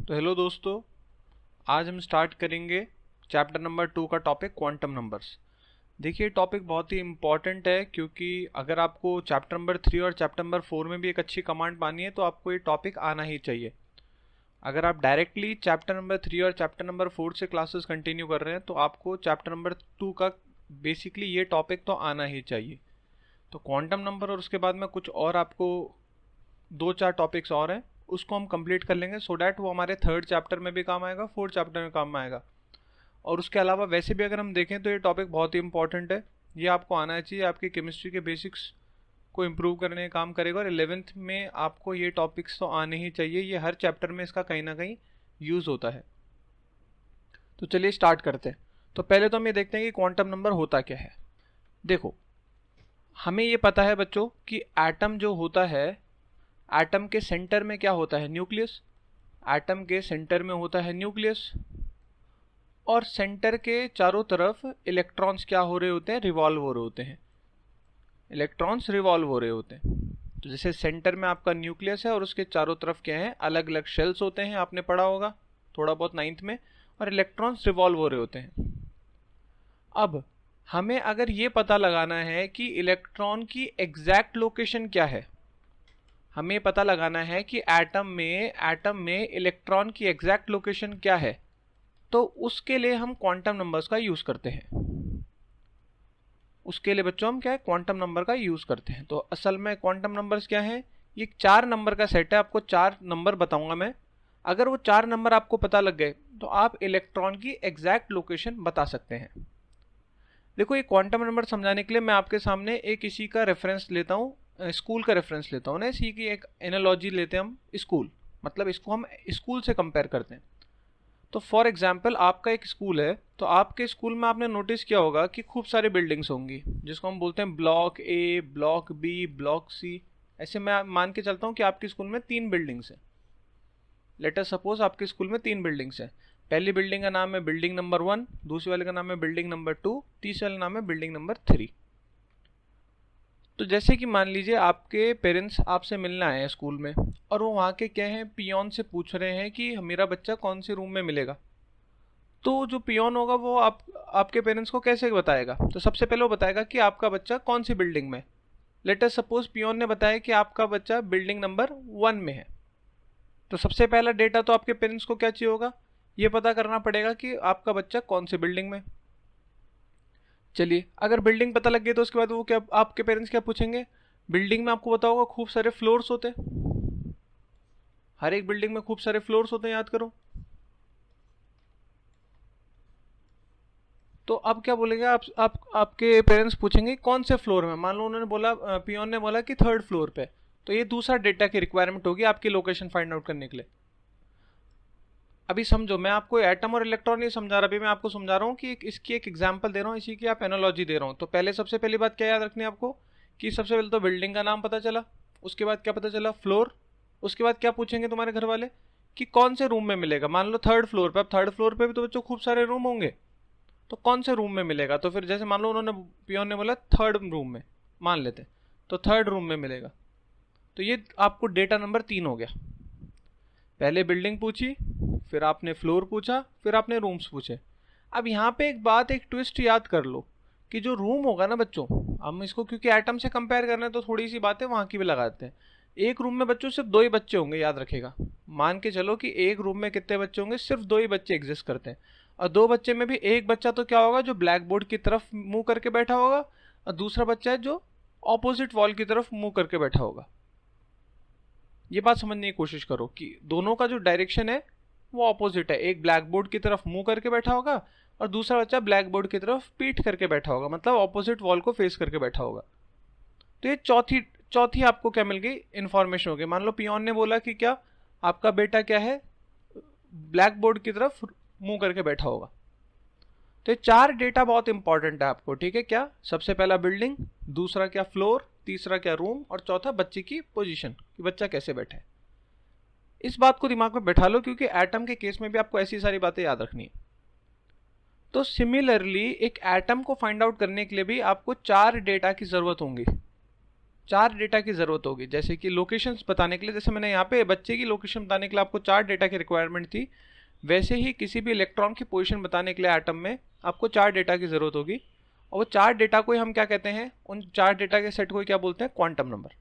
तो हेलो दोस्तों, आज हम स्टार्ट करेंगे चैप्टर नंबर 2 का टॉपिक क्वांटम नंबर्स। देखिए टॉपिक बहुत ही इम्पॉर्टेंट है क्योंकि अगर आपको चैप्टर नंबर 3 और चैप्टर नंबर 4 में भी एक अच्छी कमांड पानी है तो आपको ये टॉपिक आना ही चाहिए। अगर आप डायरेक्टली चैप्टर नंबर 3 और चैप्टर नंबर 4 से क्लासेस कंटिन्यू कर रहे हैं तो आपको चैप्टर नंबर 2 का बेसिकली ये टॉपिक तो आना ही चाहिए। तो क्वांटम नंबर और उसके बाद में कुछ और आपको 2-4 टॉपिक्स और हैं, उसको हम कंप्लीट कर लेंगे सो डैट वो हमारे 3rd चैप्टर में भी काम आएगा, 4th चैप्टर में काम आएगा। और उसके अलावा वैसे भी अगर हम देखें तो ये टॉपिक बहुत ही इंपॉर्टेंट है, ये आपको आना चाहिए, आपकी केमिस्ट्री के बेसिक्स को इम्प्रूव करने का काम करेगा। और 11th में आपको ये टॉपिक्स तो आने ही चाहिए, ये हर चैप्टर में इसका कहीं ना कहीं यूज़ होता है। तो चलिए स्टार्ट करते हैं। तो पहले तो हम ये देखते हैं कि क्वांटम नंबर होता क्या है। देखो, हमें ये पता है बच्चों कि एटम जो होता है, एटम के सेंटर में क्या होता है? न्यूक्लियस। एटम के सेंटर में होता है न्यूक्लियस और सेंटर के चारों तरफ इलेक्ट्रॉन्स क्या हो रहे होते हैं? रिवॉल्व हो रहे होते हैं। इलेक्ट्रॉन्स रिवॉल्व हो रहे होते हैं। तो जैसे सेंटर में आपका न्यूक्लियस है और उसके चारों तरफ क्या है? अलग अलग शेल्स होते हैं, आपने पढ़ा होगा थोड़ा बहुत 9th में, और इलेक्ट्रॉन्स रिवॉल्व हो रहे होते हैं। अब हमें अगर ये पता लगाना है कि इलेक्ट्रॉन की एग्जैक्ट लोकेशन क्या है, हमें पता लगाना है कि एटम में इलेक्ट्रॉन की एग्जैक्ट लोकेशन क्या है, तो उसके लिए हम क्वांटम नंबर्स का यूज करते हैं। उसके लिए बच्चों हम क्या है? क्वांटम नंबर का यूज करते हैं। तो असल में क्वांटम नंबर्स क्या है? ये 4 नंबर का सेट है, आपको 4 नंबर बताऊंगा मैं। अगर वो 4 नंबर आपको पता लग गए तो आप इलेक्ट्रॉन की एग्जैक्ट लोकेशन बता सकते हैं। देखो, ये क्वांटम नंबर समझाने के लिए मैं आपके सामने एक इसी का रेफरेंस लेता हूँ, स्कूल का रेफरेंस लेता हूँ ना। इसी की एक एनालॉजी लेते हैं हम, स्कूल, मतलब इसको हम स्कूल से कंपेयर करते हैं। तो फॉर एग्जांपल आपका एक स्कूल है, तो आपके स्कूल में आपने नोटिस किया होगा कि खूब सारी बिल्डिंग्स होंगी जिसको हम बोलते हैं block A, block B, block C. ऐसे मैं मान के चलता हूँ कि आपके स्कूल में 3 बिल्डिंग्स हैं। लेट अस सपोज आपके स्कूल में 3 बिल्डिंग्स हैं। पहली बिल्डिंग का नाम है बिल्डिंग नंबर 1, दूसरी वाले का नाम है बिल्डिंग नंबर 2, तीसरे वाले नाम है बिल्डिंग नंबर 3। तो जैसे कि मान लीजिए आपके पेरेंट्स आपसे मिलने आए हैं स्कूल में और वो वहाँ के क्या है, पियोन से पूछ रहे हैं कि मेरा बच्चा कौन से रूम में मिलेगा। तो जो पियोन होगा वो आपके पेरेंट्स को कैसे बताएगा? तो सबसे पहले वो बताएगा कि आपका बच्चा कौन सी बिल्डिंग में। लेट अस सपोज पियोन ने बताया कि आपका बच्चा बिल्डिंग नंबर 1 में है। तो सबसे पहला डेटा तो आपके पेरेंट्स को क्या चाहिए होगा? ये पता करना पड़ेगा कि आपका बच्चा कौन सी बिल्डिंग में। चलिए, अगर बिल्डिंग पता लग गई तो उसके बाद वो क्या, आपके पेरेंट्स क्या पूछेंगे? बिल्डिंग में आपको पता होगा खूब सारे फ्लोर्स होते हैं, हर एक बिल्डिंग में खूब सारे फ्लोर्स होते हैं, याद करो। तो अब क्या बोलेंगे आपके पेरेंट्स पूछेंगे कौन से फ्लोर में। मान लो उन्होंने बोला, पियोन ने बोला कि 3rd फ्लोर पे, तो ये दूसरा डेटा की रिक्वायरमेंट होगी आपकी लोकेशन फाइंड आउट करने के लिए। अभी समझो, मैं आपको एटम और इलेक्ट्रॉन नहीं समझा रहा, अभी मैं आपको समझा रहा हूँ कि इसकी एक एग्जांपल दे रहा हूँ, इसी की आप एनालॉजी दे रहा हूँ। तो पहले सबसे पहली बात क्या याद रखनी है आपको कि सबसे पहले तो बिल्डिंग का नाम पता चला, उसके बाद क्या पता चला? फ्लोर। उसके बाद क्या पूछेंगे तुम्हारे घर वाले कि कौन से रूम में मिलेगा। मान लो 3rd फ्लोर पे, अब 3rd फ्लोर पे भी तो बच्चों खूब सारे रूम होंगे, तो कौन से रूम में मिलेगा? तो फिर जैसे मान लो उन्होंने, पियोन ने बोला 3rd रूम में, मान लेते, तो 3rd रूम में मिलेगा। तो ये आपको डेटा नंबर 3 हो गया। पहले बिल्डिंग पूछी, फिर आपने फ्लोर पूछा, फिर आपने रूम्स पूछे। अब यहाँ पे एक बात, एक ट्विस्ट याद कर लो कि जो रूम होगा ना बच्चों, हम इसको क्योंकि एटम से कंपेयर कर रहे हैं तो थोड़ी सी बातें वहाँ की भी लगाते हैं। एक रूम में बच्चों सिर्फ 2 ही बच्चे होंगे, याद रखेगा। मान के चलो कि एक रूम में कितने बच्चे होंगे? सिर्फ 2 ही बच्चे एग्जिस्ट करते हैं। और 2 बच्चे में भी एक बच्चा तो क्या होगा, जो ब्लैक बोर्ड की तरफ मुंह करके बैठा होगा, और दूसरा बच्चा है जो ऑपोजिट वॉल की तरफ मुंह करके बैठा होगा। ये बात समझने की कोशिश करो कि दोनों का जो डायरेक्शन है वो ऑपोजिट है। एक ब्लैक बोर्ड की तरफ मुंह करके बैठा होगा और दूसरा बच्चा ब्लैक बोर्ड की तरफ पीठ करके बैठा होगा, मतलब ऑपोजिट वॉल को फेस करके बैठा होगा। तो ये चौथी आपको क्या मिल गई? इंफॉर्मेशन हो गई। मान लो पियोन ने बोला कि क्या आपका बेटा क्या है, ब्लैक बोर्ड की तरफ मुंह करके बैठा होगा। तो ये 4 डेटा बहुत इंपॉर्टेंट है आपको, ठीक है? क्या? सबसे पहला बिल्डिंग, दूसरा क्या फ्लोर, तीसरा क्या रूम, और चौथा बच्चे की पोजीशन, कि बच्चा कैसे बैठा है। इस बात को दिमाग में बैठा लो क्योंकि एटम के केस में भी आपको ऐसी सारी बातें याद रखनी है। तो सिमिलरली एक एटम को फाइंड आउट करने के लिए भी आपको 4 डेटा की जरूरत होंगी। 4 डेटा की ज़रूरत होगी, जैसे कि लोकेशंस बताने के लिए, जैसे मैंने यहाँ पे बच्चे की लोकेशन बताने के लिए आपको 4 डेटा की रिक्वायरमेंट थी, वैसे ही किसी भी इलेक्ट्रॉन की पोजीशन बताने के लिए एटम में आपको 4 डेटा की ज़रूरत होगी। और वो 4 डेटा को हम क्या कहते हैं, उन 4 डेटा के सेट को क्या बोलते हैं, क्वांटम नंबर।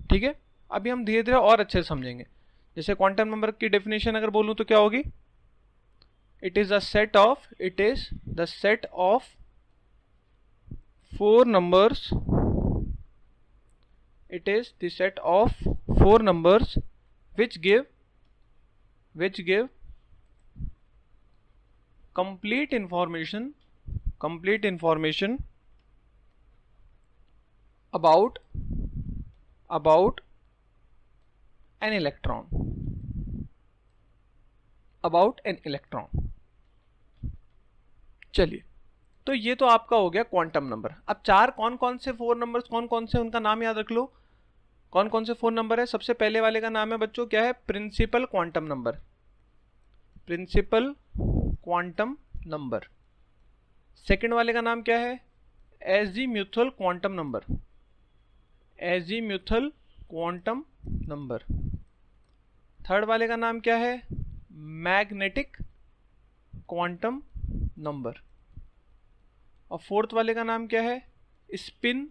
ठीक है, अभी हम धीरे धीरे और अच्छे से समझेंगे। जैसे क्वांटम नंबर की डेफिनेशन अगर बोलूँ तो क्या होगी, it is the set of 4 numbers, it is the set of 4 numbers which give complete information about an electron, चलिए, तो ये तो आपका हो गया क्वांटम नंबर। अब 4 कौन कौन से 4 नंबर्स कौन कौन से, उनका नाम याद रख लो। कौन कौन से 4 नंबर है, सबसे पहले वाले का नाम है बच्चों क्या है, principal quantum number, principal quantum number. Second वाले का नाम क्या है, azimuthal quantum number, azimuthal quantum number. Third वाले का नाम क्या है, मैग्नेटिक क्वांटम नंबर। और फोर्थ वाले का नाम क्या है, spin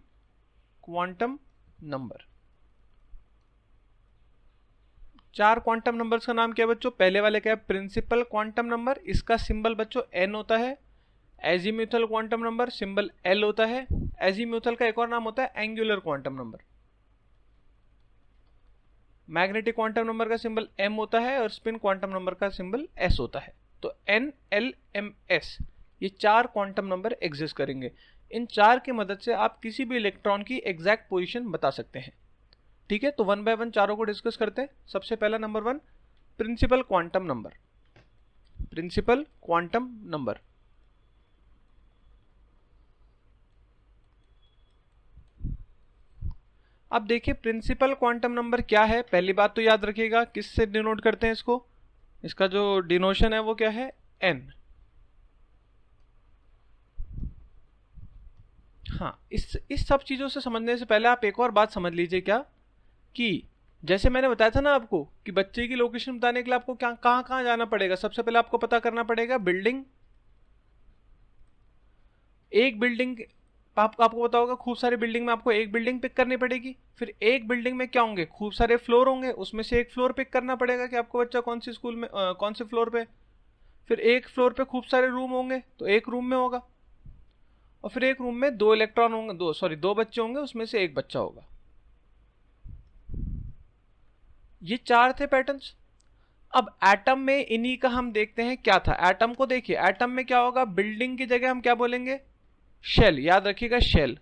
quantum number. 4 quantum numbers का नाम क्या है बच्चों, पहले वाले क्या है, प्रिंसिपल क्वांटम नंबर, इसका सिंबल बच्चों n होता है। Azimuthal quantum number symbol l होता है। एजीम्यूथल का एक और नाम होता है angular quantum number. Magnetic quantum number का सिंबल m होता है और स्पिन क्वांटम नंबर का सिंबल s होता है। तो n, l, m, s, ये 4 क्वांटम नंबर एग्जिस्ट करेंगे। इन 4 की मदद से आप किसी भी इलेक्ट्रॉन की एग्जैक्ट पोजीशन बता सकते हैं। ठीक है, तो 1 बाय 1 चारों को डिस्कस करते हैं। सबसे पहला number 1, principal quantum number, principal quantum number. अब देखिए प्रिंसिपल क्वांटम नंबर क्या है। पहली बात तो याद रखिएगा किससे डिनोट करते हैं इसको, इसका जो डिनोशन है वो क्या है, n। हाँ, इस सब चीज़ों से समझने से पहले आप एक और बात समझ लीजिए क्या, कि जैसे मैंने बताया था ना आपको कि बच्चे की लोकेशन बताने के लिए आपको क्या कहाँ कहाँ जाना पड़ेगा। सबसे पहले आपको पता करना पड़ेगा बिल्डिंग, एक बिल्डिंग आपको पता होगा खूब सारी बिल्डिंग में आपको एक बिल्डिंग पिक करनी पड़ेगी। फिर एक बिल्डिंग में क्या होंगे, खूब सारे फ्लोर होंगे, उसमें से एक फ्लोर पिक करना पड़ेगा कि आपको बच्चा कौन सी स्कूल में कौन से फ्लोर पे। फिर एक फ्लोर पे खूब सारे रूम होंगे तो एक रूम में होगा, और फिर एक रूम में 2 इलेक्ट्रॉन होंगे, 2 बच्चे होंगे, उसमें से एक बच्चा होगा। ये 4 थे पैटर्न्स। अब एटम में इन्हीं का हम देखते हैं क्या था। एटम को देखिए, एटम में क्या होगा, बिल्डिंग की जगह हम क्या बोलेंगे, शेल। याद रखिएगा शेल।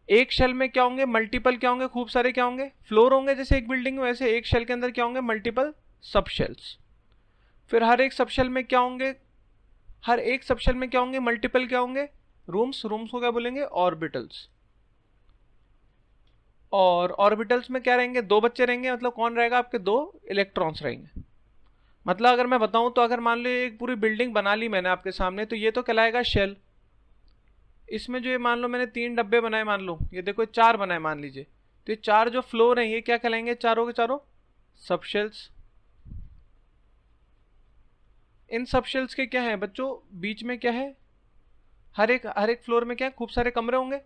एक शेल में क्या होंगे, मल्टीपल क्या होंगे, खूब सारे क्या होंगे, फ्लोर होंगे। जैसे एक बिल्डिंग में वैसे एक शेल के अंदर क्या होंगे, मल्टीपल सब शेल्स। फिर हर एक सब शेल में क्या होंगे, हर एक सब शेल में क्या होंगे, मल्टीपल क्या होंगे, रूम्स। रूम्स को क्या बोलेंगे, ऑर्बिटल्स। और ऑर्बिटल्स में क्या रहेंगे, 2 बच्चे रहेंगे, मतलब कौन रहेगा, आपके 2 इलेक्ट्रॉन्स रहेंगे। मतलब अगर मैं बताऊं तो अगर मान लो एक पूरी बिल्डिंग बना ली मैंने आपके सामने, तो ये तो कहलाएगा शेल। इसमें जो ये मान लो मैंने 3 डब्बे बनाए, मान लो ये देखो 4 बनाए मान लीजिए, तो ये 4 जो फ्लोर हैं ये क्या कहलाएंगे, चारों के चारों सब शेल्स। इन सब शेल्स के क्या है बच्चों, बीच में क्या है, हर एक फ्लोर में क्या है, खूब सारे कमरे होंगे।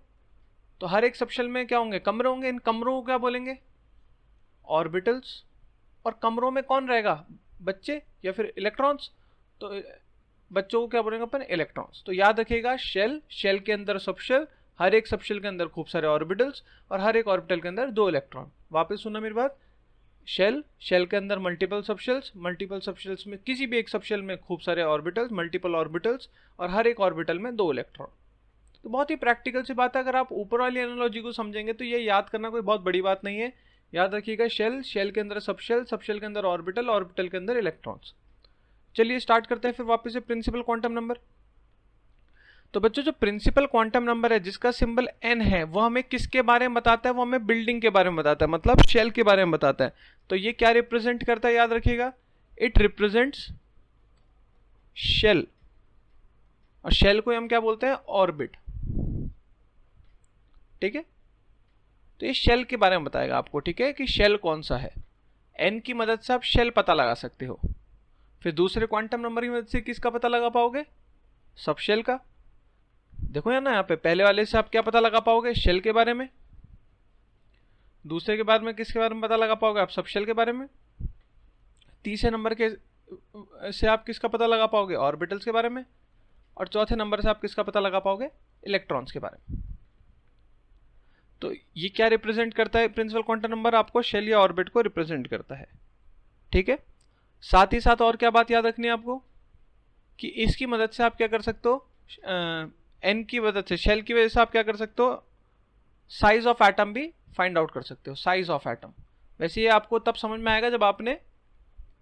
तो हर एक सबशेल में क्या होंगे, कमरे होंगे। इन कमरों को क्या बोलेंगे, ऑर्बिटल्स। और कमरों में कौन रहेगा, बच्चे या फिर इलेक्ट्रॉन्स। तो बच्चों को क्या बोलेंगे अपन, इलेक्ट्रॉन्स। तो याद रखिएगा शेल, शेल के अंदर सबशेल, हर एक सबशेल के अंदर खूब सारे ऑर्बिटल्स, और हर एक ऑर्बिटल के अंदर 2 इलेक्ट्रॉन। वापस सुनना मेरी बात, शेल, शेल के अंदर मल्टीपल सबशेल्स, मल्टीपल सबशेल्स में किसी भी एक सबशेल में खूब सारे ऑर्बिटल्स, मल्टीपल ऑर्बिटल्स, और हर एक ऑर्बिटल में 2 इलेक्ट्रॉन। तो बहुत ही प्रैक्टिकल सी बात है। अगर आप ऊपर वाली एनालॉजी को समझेंगे तो ये याद करना कोई बहुत बड़ी बात नहीं है। याद रखिएगा शेल, शेल के अंदर सबशेल, सबशेल के अंदर ऑर्बिटल, ऑर्बिटल के अंदर इलेक्ट्रॉन्स। चलिए स्टार्ट करते हैं फिर वापस से प्रिंसिपल क्वांटम नंबर। तो बच्चों जो प्रिंसिपल क्वांटम नंबर है जिसका सिंबल n है, वो हमें किसके बारे में बताता है, वो हमें बिल्डिंग के बारे में बताता है, मतलब शेल के बारे में बताता है। तो ये क्या रिप्रेजेंट करता है, याद रखिएगा, इट रिप्रेजेंट्स शेल। और शेल को हम क्या बोलते हैं, ऑर्बिट। ठीक है, तो ये शेल के बारे में बताएगा आपको, ठीक है, कि शेल कौन सा है। n की मदद से आप शेल पता लगा सकते हो। फिर दूसरे क्वांटम नंबर की मदद से किसका पता लगा पाओगे? सब शेल का। देखो यार ना, यहाँ पे पहले वाले से आप क्या पता लगा पाओगे? शेल के बारे में। दूसरे के बारे में किसके बारे में पता लगा पाओगे? आप सब शेल के बारे में। तीसरे नंबर के से आप किसका पता लगा पाओगे? ऑर्बिटल्स के बारे में। और चौथे नंबर से आप किसका पता लगा पाओगे? इलेक्ट्रॉन्स के बारे में। तो ये क्या रिप्रेजेंट करता है? प्रिंसिपल क्वांटम नंबर आपको शेल या ऑर्बिट को रिप्रेजेंट करता है, ठीक है। साथ ही साथ और क्या बात याद रखनी है आपको, कि इसकी मदद से आप क्या कर सकते हो? एन की मदद से, शेल की वजह से आप क्या कर सकते हो? साइज ऑफ एटम भी फाइंड आउट कर सकते हो, साइज ऑफ एटम। वैसे ये आपको तब समझ में आएगा जब आपने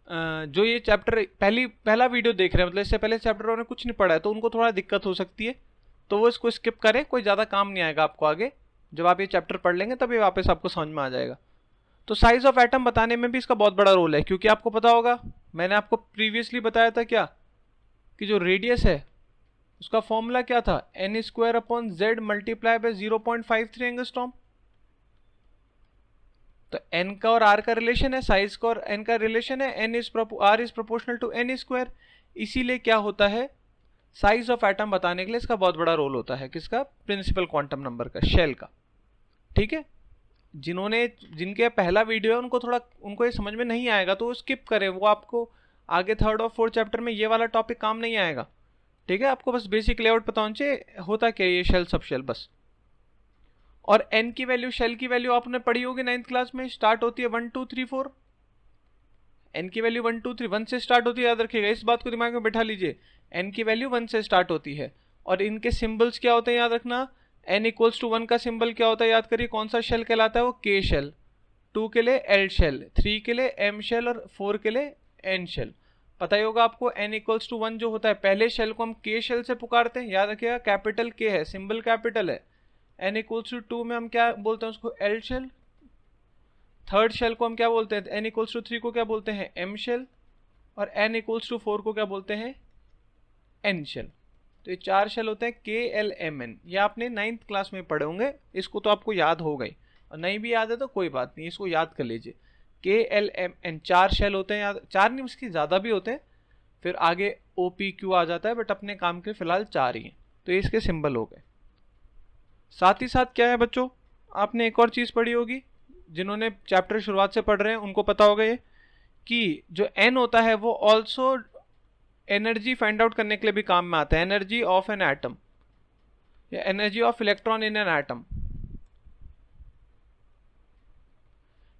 जो ये चैप्टर पहला वीडियो देख रहे हैं, मतलब इससे पहले चैप्टर उन्होंने कुछ नहीं पढ़ा है, तो उनको थोड़ा दिक्कत हो सकती है, तो वो इसको स्किप करें, कोई ज़्यादा काम नहीं आएगा आपको आगे। जब आप ये चैप्टर पढ़ लेंगे तब ये वापस आपको समझ में आ जाएगा। तो साइज ऑफ एटम बताने में भी इसका बहुत बड़ा रोल है, क्योंकि आपको पता होगा, मैंने आपको प्रीवियसली बताया था क्या, कि जो रेडियस है उसका फॉर्मूला क्या था? n² multiply by 0.53 angstrom. तो n का और r का रिलेशन है, साइज का और n का रिलेशन है, r is proportional to n²। इसीलिए क्या होता है, साइज ऑफ एटम बताने के लिए इसका बहुत बड़ा रोल होता है। किसका? प्रिंसिपल क्वांटम नंबर का, शेल का, ठीक है। जिनके पहला वीडियो है उनको ये समझ में नहीं आएगा तो वो स्किप करें, वो आपको आगे थर्ड और फोर्थ चैप्टर में ये वाला टॉपिक काम नहीं आएगा, ठीक है। आपको बस बेसिक लेआउट पता होना चाहिए, होता क्या ये शेल सब शेल बस। और n की वैल्यू, शेल की वैल्यू आपने पढ़ी होगी 9th क्लास में, स्टार्ट होती है 1 2 3 4। n की वैल्यू 1 2 3 1 से स्टार्ट होती है, याद रखिएगा, इस बात को दिमाग में बैठा लीजिए। n की वैल्यू 1 से स्टार्ट होती है। और इनके सिंबल्स क्या होते हैं याद रखना। n=1 का सिंबल क्या होता है याद करिए, कौन सा शेल कहलाता है? वो k शेल। 2 के लिए l शेल, 3 के लिए m शेल और 4 के लिए n शेल। पता ही होगा आपको, n=1 जो होता है, पहले शेल को हम k शेल से पुकारते हैं, याद रखिएगा, कैपिटल k है, सिंबल कैपिटल है। n=2 में हम क्या बोलते हैं उसको? l shell. थर्ड शेल को हम क्या बोलते हैं? n=3 को क्या बोलते हैं? m shell. और n=4 को क्या बोलते हैं? n shell. तो ये 4 शेल होते हैं k l m n। ये आपने 9th क्लास में पढ़े होंगे, इसको तो आपको याद हो गई, और नहीं भी याद है तो कोई बात नहीं, इसको याद कर लीजिए। k l m n 4 shell होते हैं, याद 4 नहीं, उसकी ज़्यादा भी होते हैं, फिर आगे o p q आ जाता है, बट अपने काम के फिलहाल 4 ही हैं। तो ये इसके सिंबल हो गए। साथ ही साथ क्या है बच्चों, आपने एक और चीज़ पढ़ी होगी, जिन्होंने चैप्टर शुरुआत से पढ़ रहे हैं उनको पता होगा ये, कि जो n होता है वो ऑल्सो एनर्जी फाइंड आउट करने के लिए भी काम में आता है। एनर्जी ऑफ एन एटम या energy of electron in an atom,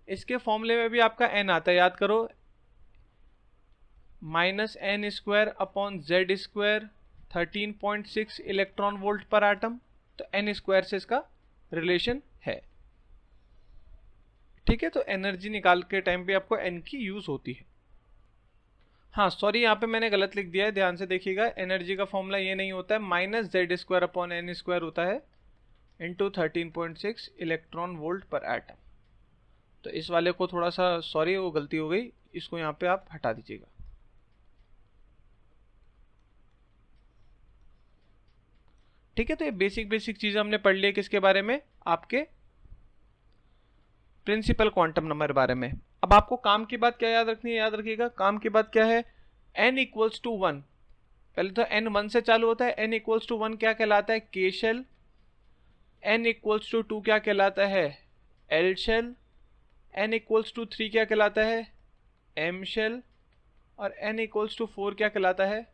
इसके फॉर्मूले में भी आपका n आता है, याद करो, -n² / z², 13.6 इलेक्ट्रॉन वोल्ट पर एटम। तो n² से इसका रिलेशन है, ठीक है। तो एनर्जी निकाल के टाइम पे आपको n की यूज होती है। हाँ सॉरी, यहाँ पे मैंने गलत लिख दिया है, ध्यान से देखिएगा। एनर्जी का फॉर्मूला ये नहीं होता है, -z² / n² होता है इंटू 13.6 इलेक्ट्रॉन वोल्ट पर एटम। तो इस वाले को थोड़ा सा, सॉरी वो गलती हो गई, इसको यहाँ पे आप हटा दीजिएगा, ठीक है। तो ये बेसिक चीज़ हमने पढ़ ली है किसके बारे में? आपके प्रिंसिपल क्वांटम नंबर बारे में। अब आपको काम की बात क्या याद रखनी है? याद रखिएगा, काम की बात क्या है? n=1, पहले तो n 1 से चालू होता है, n=1 क्या कहलाता है? k shell. n=2 क्या कहलाता है? l shell. n=3 क्या कहलाता है? m shell. और n=4 क्या कहलाता है?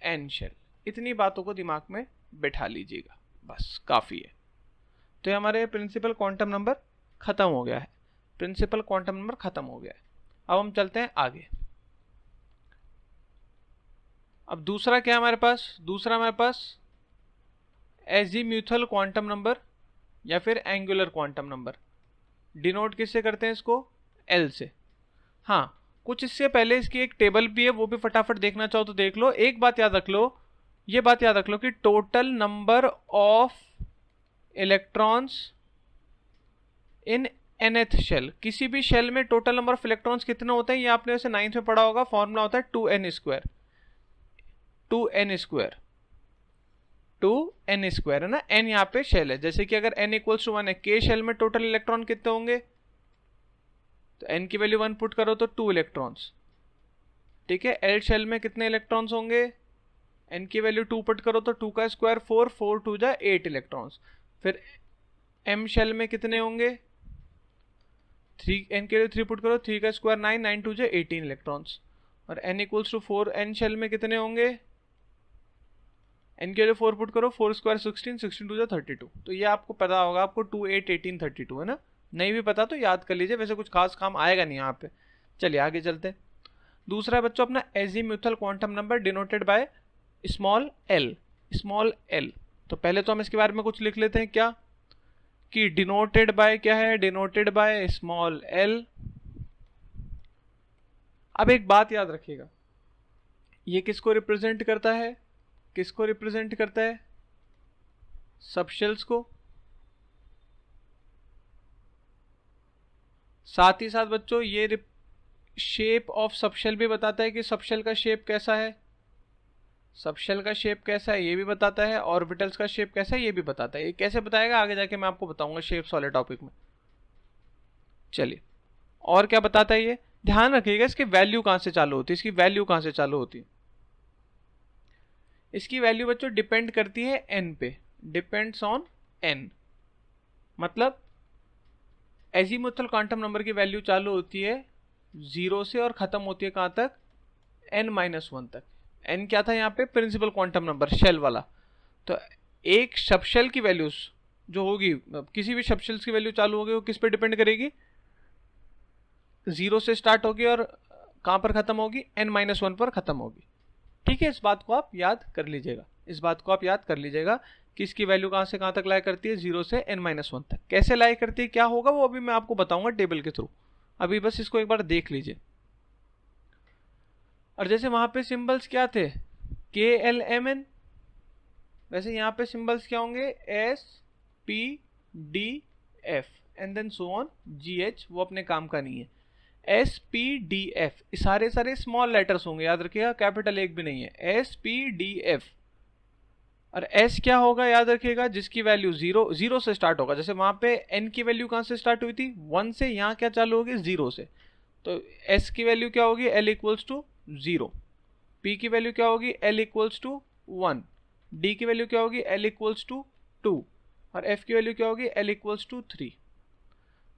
n shell. इतनी बातों को दिमाग में बैठा लीजिएगा, बस काफ़ी है। तो ये हमारे प्रिंसिपल क्वांटम नंबर खत्म हो गया है, प्रिंसिपल क्वांटम नंबर खत्म हो गया है। अब हम चलते हैं आगे। अब दूसरा क्या है हमारे पास? दूसरा हमारे पास एजीम्यूथल क्वांटम नंबर या फिर एंगुलर क्वांटम नंबर। डिनोट किससे करते हैं इसको? एल से। हाँ, कुछ इससे पहले इसकी एक टेबल भी है, वो भी फटाफट देखना चाहो तो देख लो। एक बात याद रख लो, ये बात याद रख लो कि total number of electrons in nth shell, किसी भी शेल में टोटल नंबर ऑफ इलेक्ट्रॉन्स कितने होते हैं, ये आपने वैसे 9th में पढ़ा होगा। फॉर्मूला होता है 2n²। टू एन स्क्वायर, है ना। एन यहाँ पे शेल है, जैसे कि अगर एन इक्वल्स टू 1 है, के शेल में टोटल इलेक्ट्रॉन कितने होंगे, तो एन की वैल्यू 1 पुट करो तो 2 इलेक्ट्रॉन्स, ठीक है। एल शेल में कितने इलेक्ट्रॉन्स होंगे, एन की वैल्यू 2 पुट करो तो 2 का स्क्वायर 4, 4 2 जा 8 इलेक्ट्रॉन्स। फिर एम शेल में कितने होंगे, 3, एन के लिए 3 पुट करो, 3 का स्क्वायर 9, 9 2 जा 18 इलेक्ट्रॉन्स। और n equals to 4, n shell में कितने होंगे, एन के लिए 4 पुट करो, 4 स्क्वायर 16, 16 2 जा 32। तो ये आपको पता होगा, आपको 2 8 18 32, है ना। नहीं भी पता तो याद कर लीजिए, वैसे कुछ खास काम आएगा नहीं यहाँ पे। चलिए आगे चलते हैं। दूसरा बच्चों अपना azimuthal quantum number denoted by small L, small L. तो पहले तो हम इसके बारे में कुछ लिख लेते हैं, क्या कि डिनोटेड बाय क्या है, डिनोटेड बाय स्मॉल एल। अब एक बात याद रखिएगा, ये किसको रिप्रेजेंट करता है, किसको रिप्रेजेंट करता है, सबशेल्स को। साथ ही साथ बच्चों ये शेप ऑफ सबशेल भी बताता है कि सबशेल का शेप कैसा है, सबशेल का शेप कैसा है ये भी बताता है, ऑर्बिटल्स का शेप कैसा है ये भी बताता है। ये कैसे बताएगा आगे जाके मैं आपको बताऊंगा शेप्स वाले टॉपिक में। चलिए और क्या बताता है ये, ध्यान रखिएगा इसकी वैल्यू कहां से चालू होती है, इसकी वैल्यू कहां से चालू होती है। इसकी वैल्यू बच्चों डिपेंड करती है एन पे, डिपेंड्स ऑन एन। मतलब एजीमुथल क्वांटम नंबर की वैल्यू चालू होती है 0 से और खत्म होती है कहां तक, n-1 तक। n क्या था यहाँ पे, प्रिंसिपल क्वांटम नंबर शेल वाला। तो एक सबशेल की वैल्यूज जो होगी, किसी भी सबशेल्स की वैल्यू चालू होगी वो किस पे डिपेंड करेगी, 0 से स्टार्ट होगी और कहां पर खत्म होगी, n-1 पर खत्म होगी। ठीक है, इस बात को आप याद कर लीजिएगा, इस बात को आप याद कर लीजिएगा कि इसकी वैल्यू कहां से कहां तक लाई करती है, 0 से n-1 तक। कैसे लाई करती है, क्या होगा वो अभी मैं आपको बताऊंगा टेबल के थ्रू, अभी बस इसको एक बार देख लीजिए। और जैसे वहां पे सिंबल्स क्या थे, के एल एम एन, वैसे यहाँ पे सिंबल्स क्या होंगे, s p d f and then so on g h, वो अपने काम का नहीं है। एस पी डी एफ सारे सारे स्मॉल लेटर्स होंगे, याद रखिएगा, कैपिटल एक भी नहीं है, एस पी डी एफ। और एस क्या होगा याद रखिएगा, जिसकी वैल्यू 0 से स्टार्ट होगा। जैसे वहां पे एन की वैल्यू कहां से स्टार्ट हुई थी, 1 से, यहाँ क्या चालू होगी 0 से। तो एस की वैल्यू क्या होगी, एल इक्वल्स टू 0। पी की वैल्यू क्या होगी, एल इक्वल्स टू 1। डी की वैल्यू क्या होगी, एल इक्वल्स टू 2। और एफ की वैल्यू क्या होगी, एल इक्वल्स टू 3।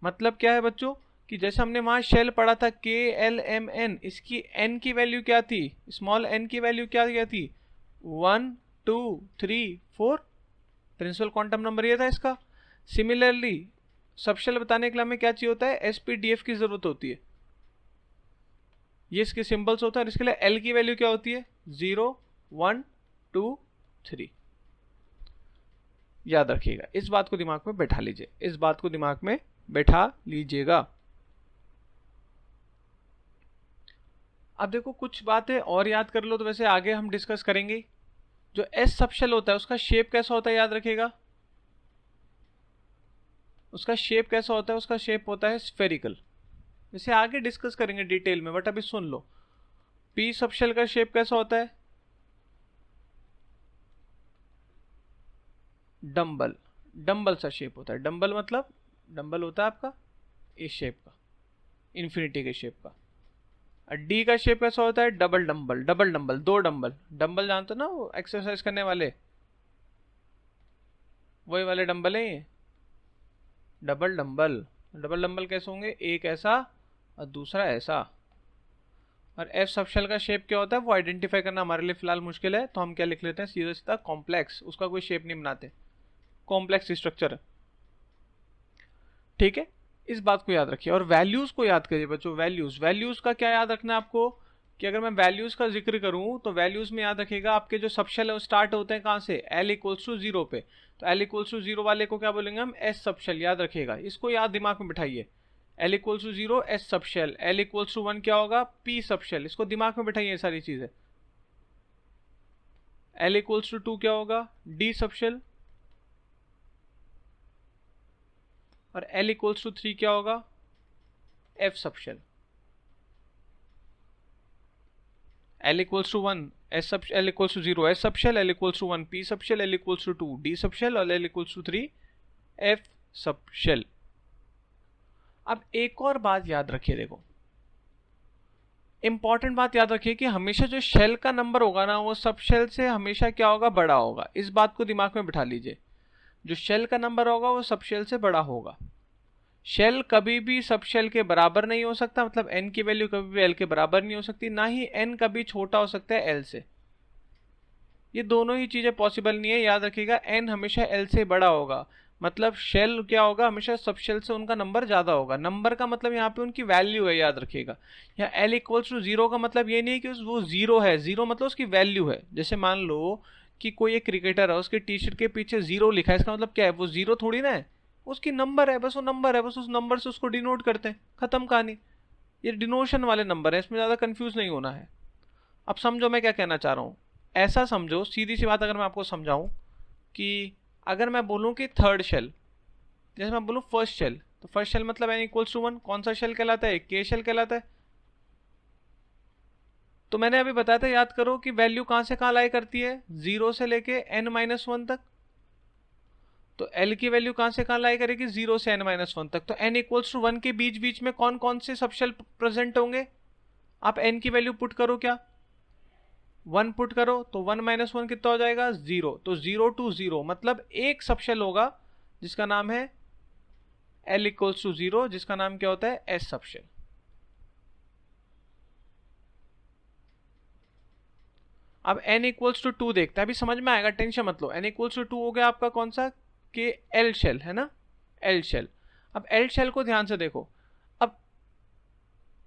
मतलब क्या है बच्चों कि जैसे हमने वहां शेल पढ़ा था के एल एम एन, इसकी एन की वैल्यू क्या थी, स्मॉल एन की वैल्यू क्या थी, 1 2 3 4, प्रिंसिपल क्वांटम नंबर ये था इसका। सिमिलरली सबशेल बताने के लिए हमें क्या चाहिए होता है, एस पी डी एफ की जरूरत होती है, ये इसके सिंबल्स होता है। और इसके लिए एल की वैल्यू क्या होती है, 0 1 2 3। याद रखिएगा, इस बात को दिमाग में बैठा लीजिए, इस बात को दिमाग में बैठा लीजिएगा। अब देखो कुछ बातें और याद कर लो, तो वैसे आगे हम डिस्कस करेंगे। जो एस सबशेल होता है उसका शेप कैसा होता है याद रखिएगा, उसका शेप कैसा होता है, उसका शेप होता है स्फेरिकल। इसे आगे डिस्कस करेंगे डिटेल में, बट अभी सुन लो। पी सबशेल का शेप कैसा होता है, डंबल, डंबल सा शेप होता है। डंबल मतलब डंबल होता है आपका इस शेप का, इन्फिनिटी के शेप का। और डी का शेप कैसा होता है, double dumbbell, double dumbbell, 2 dumbbell. Dumbbell जानते हो ना, वो एक्सरसाइज करने वाले, वही वाले डंबल है ये, डबल डंबल। डबल डंबल कैसे होंगे, एक ऐसा और दूसरा ऐसा। और एफ सबशेल का शेप क्या होता है वो आइडेंटिफाई करना हमारे लिए फिलहाल मुश्किल है, तो हम क्या लिख लेते हैं, सीधा सीधा कॉम्प्लेक्स, उसका कोई शेप नहीं बनाते, कॉम्प्लेक्स स्ट्रक्चर। ठीक है, इस बात को याद रखिए। और वैल्यूज को याद करिए बच्चों, वैल्यूज, वैल्यूज का क्या याद रखना है आपको, कि अगर मैं वैल्यूज का जिक्र करूं तो वैल्यूज में याद रखिएगा आपके जो सबशेल है वो स्टार्ट होते हैं कहां से, एल इक्वल्स टू 0 पे। तो एल इक्वल्स टू 0 वाले को क्या बोलेंगे हम, एस सबशेल, याद रखिएगा, इसको याद दिमाग में बिठाइए। L equals to 0 S subshell, L equals to 1 क्या होगा, पी सबशेल, इसको दिमाग में बिठाइए सारी चीजें। एल इक्वल्स टू 2 क्या होगा, डी सबशेल। और एल इक्वल्स टू 3 क्या होगा, F subshell. L equals to 1 S sub L equals to 0 S subshell, L equals to 1 P subshell, L equals to 2 D सब shell और L equals to 3 F subshell. अब एक और बात याद रखिए, देखो इंपॉर्टेंट बात याद रखिए कि हमेशा जो शेल का नंबर होगा ना वो सब शेल से हमेशा क्या होगा, बड़ा होगा। इस बात को दिमाग में बिठा लीजिए, जो शेल का नंबर होगा वो सब शेल से बड़ा होगा। शेल कभी भी सब शेल के बराबर नहीं हो सकता, मतलब n की वैल्यू कभी भी l के बराबर नहीं हो सकती, ना ही n कभी छोटा हो सकता है l से। ये दोनों ही चीजें पॉसिबल नहीं है, याद रखिएगा n हमेशा l से बड़ा होगा। मतलब शेल क्या होगा, हमेशा सब शेल से उनका नंबर ज्यादा होगा। नंबर का मतलब यहाँ पे उनकी वैल्यू है, याद रखिएगा। यहाँ l इक्वल्स टू 0 का मतलब ये नहीं है कि वो 0 है, 0 मतलब उसकी वैल्यू है। जैसे मान लो कि कोई एक क्रिकेटर है, उसके टी शर्ट के पीछे 0 लिखा है, इसका मतलब क्या है, वो 0 थोड़ी ना है, उसकी नंबर है, बस वो नंबर है, बस उस नंबर से उसको डिनोट करते हैं, खत्म कहानी। ये डिनोशन वाले नंबर है, इसमें ज़्यादा कंफ्यूज नहीं होना है। अब समझो मैं क्या कहना चाह रहा हूँ। ऐसा समझो, सीधी सी बात अगर मैं आपको समझाऊँ कि अगर मैं बोलूँ कि थर्ड शेल, जैसे मैं बोलूँ फर्स्ट शेल, तो फर्स्ट शेल मतलब n इक्वल्स टू 1, कौन सा शेल कहलाता है, के शेल कहलाता है। तो मैंने अभी बताया था, याद करो कि वैल्यू कहाँ से कहाँ लाई करती है, 0 से लेके n-1 तक। तो l की वैल्यू कहां से कहां लाई करेगी, 0 से n-1 तक। तो n इक्वल्स टू 1 के बीच बीच में कौन कौन से सब शेल प्रेजेंट होंगे, आप n की वैल्यू पुट करो, क्या 1 पुट करो, तो 1-1 कितना हो जाएगा, 0। तो 0 to 0 मतलब एक सब शेल होगा जिसका नाम है l इक्वल्स टू 0, जिसका नाम क्या होता है, s सब शेल। अब n इक्वल्स टू 2 देखते हैं, अभी समझ में आएगा, टेंशन मत लो। n इक्वल्स टू 2 हो गया आपका कौन सा, के एल शेल है ना, एल शेल। अब एल शेल को ध्यान से देखो,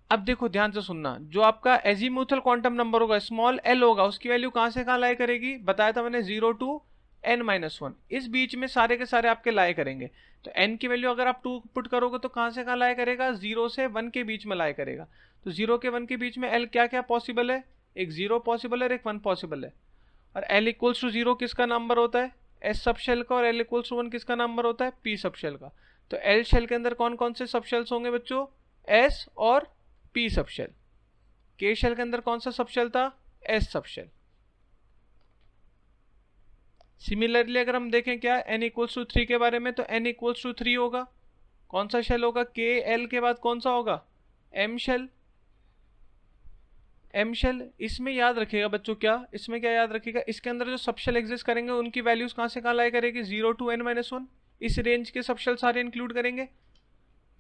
अब देखो ध्यान से सुनना, जो आपका एजीमुथल क्वांटम नंबर होगा स्मॉल एल होगा, उसकी वैल्यू कहां से कहां लाई करेगी, बताया था मैंने, 0 to n-1, इस बीच में सारे के सारे आपके लाई करेंगे। तो n की वैल्यू अगर आप 2 पुट करोगे तो कहां से कहां लाई करेगा, 0 से 1 के बीच में लाई करेगा। तो 0 के 1 के बीच में l क्या क्या पॉसिबल है, एक 0 पॉसिबल है और एक 1 पॉसिबल है। और l इक्वल्स टू 0 किसका नंबर होता है, s सब शेल का, और l इक्वल्स टू 1 किसका नंबर होता है, p सब शेल का। तो l शेल के अंदर कौन कौन से सब शेल्स होंगे बच्चों, s और p sub shell. k shell के अंदर कौन सा सब शेल था, s सब शेल। सिमिलरली अगर हम देखें क्या n इक्वल्स टू 3 के बारे में, तो n इक्वल्स टू 3 होगा, कौन सा शेल होगा, k l के बाद कौन सा होगा, m शेल, m शेल। इसमें याद रखिएगा बच्चों, क्या इसमें क्या याद रखिएगा, इसके अंदर जो सब शेल एग्जिस्ट करेंगे उनकी वैल्यूज कहां से कहां लाई करेगी, 0 to n-1, इस रेंज के सब शेल सारे इंक्लूड करेंगे।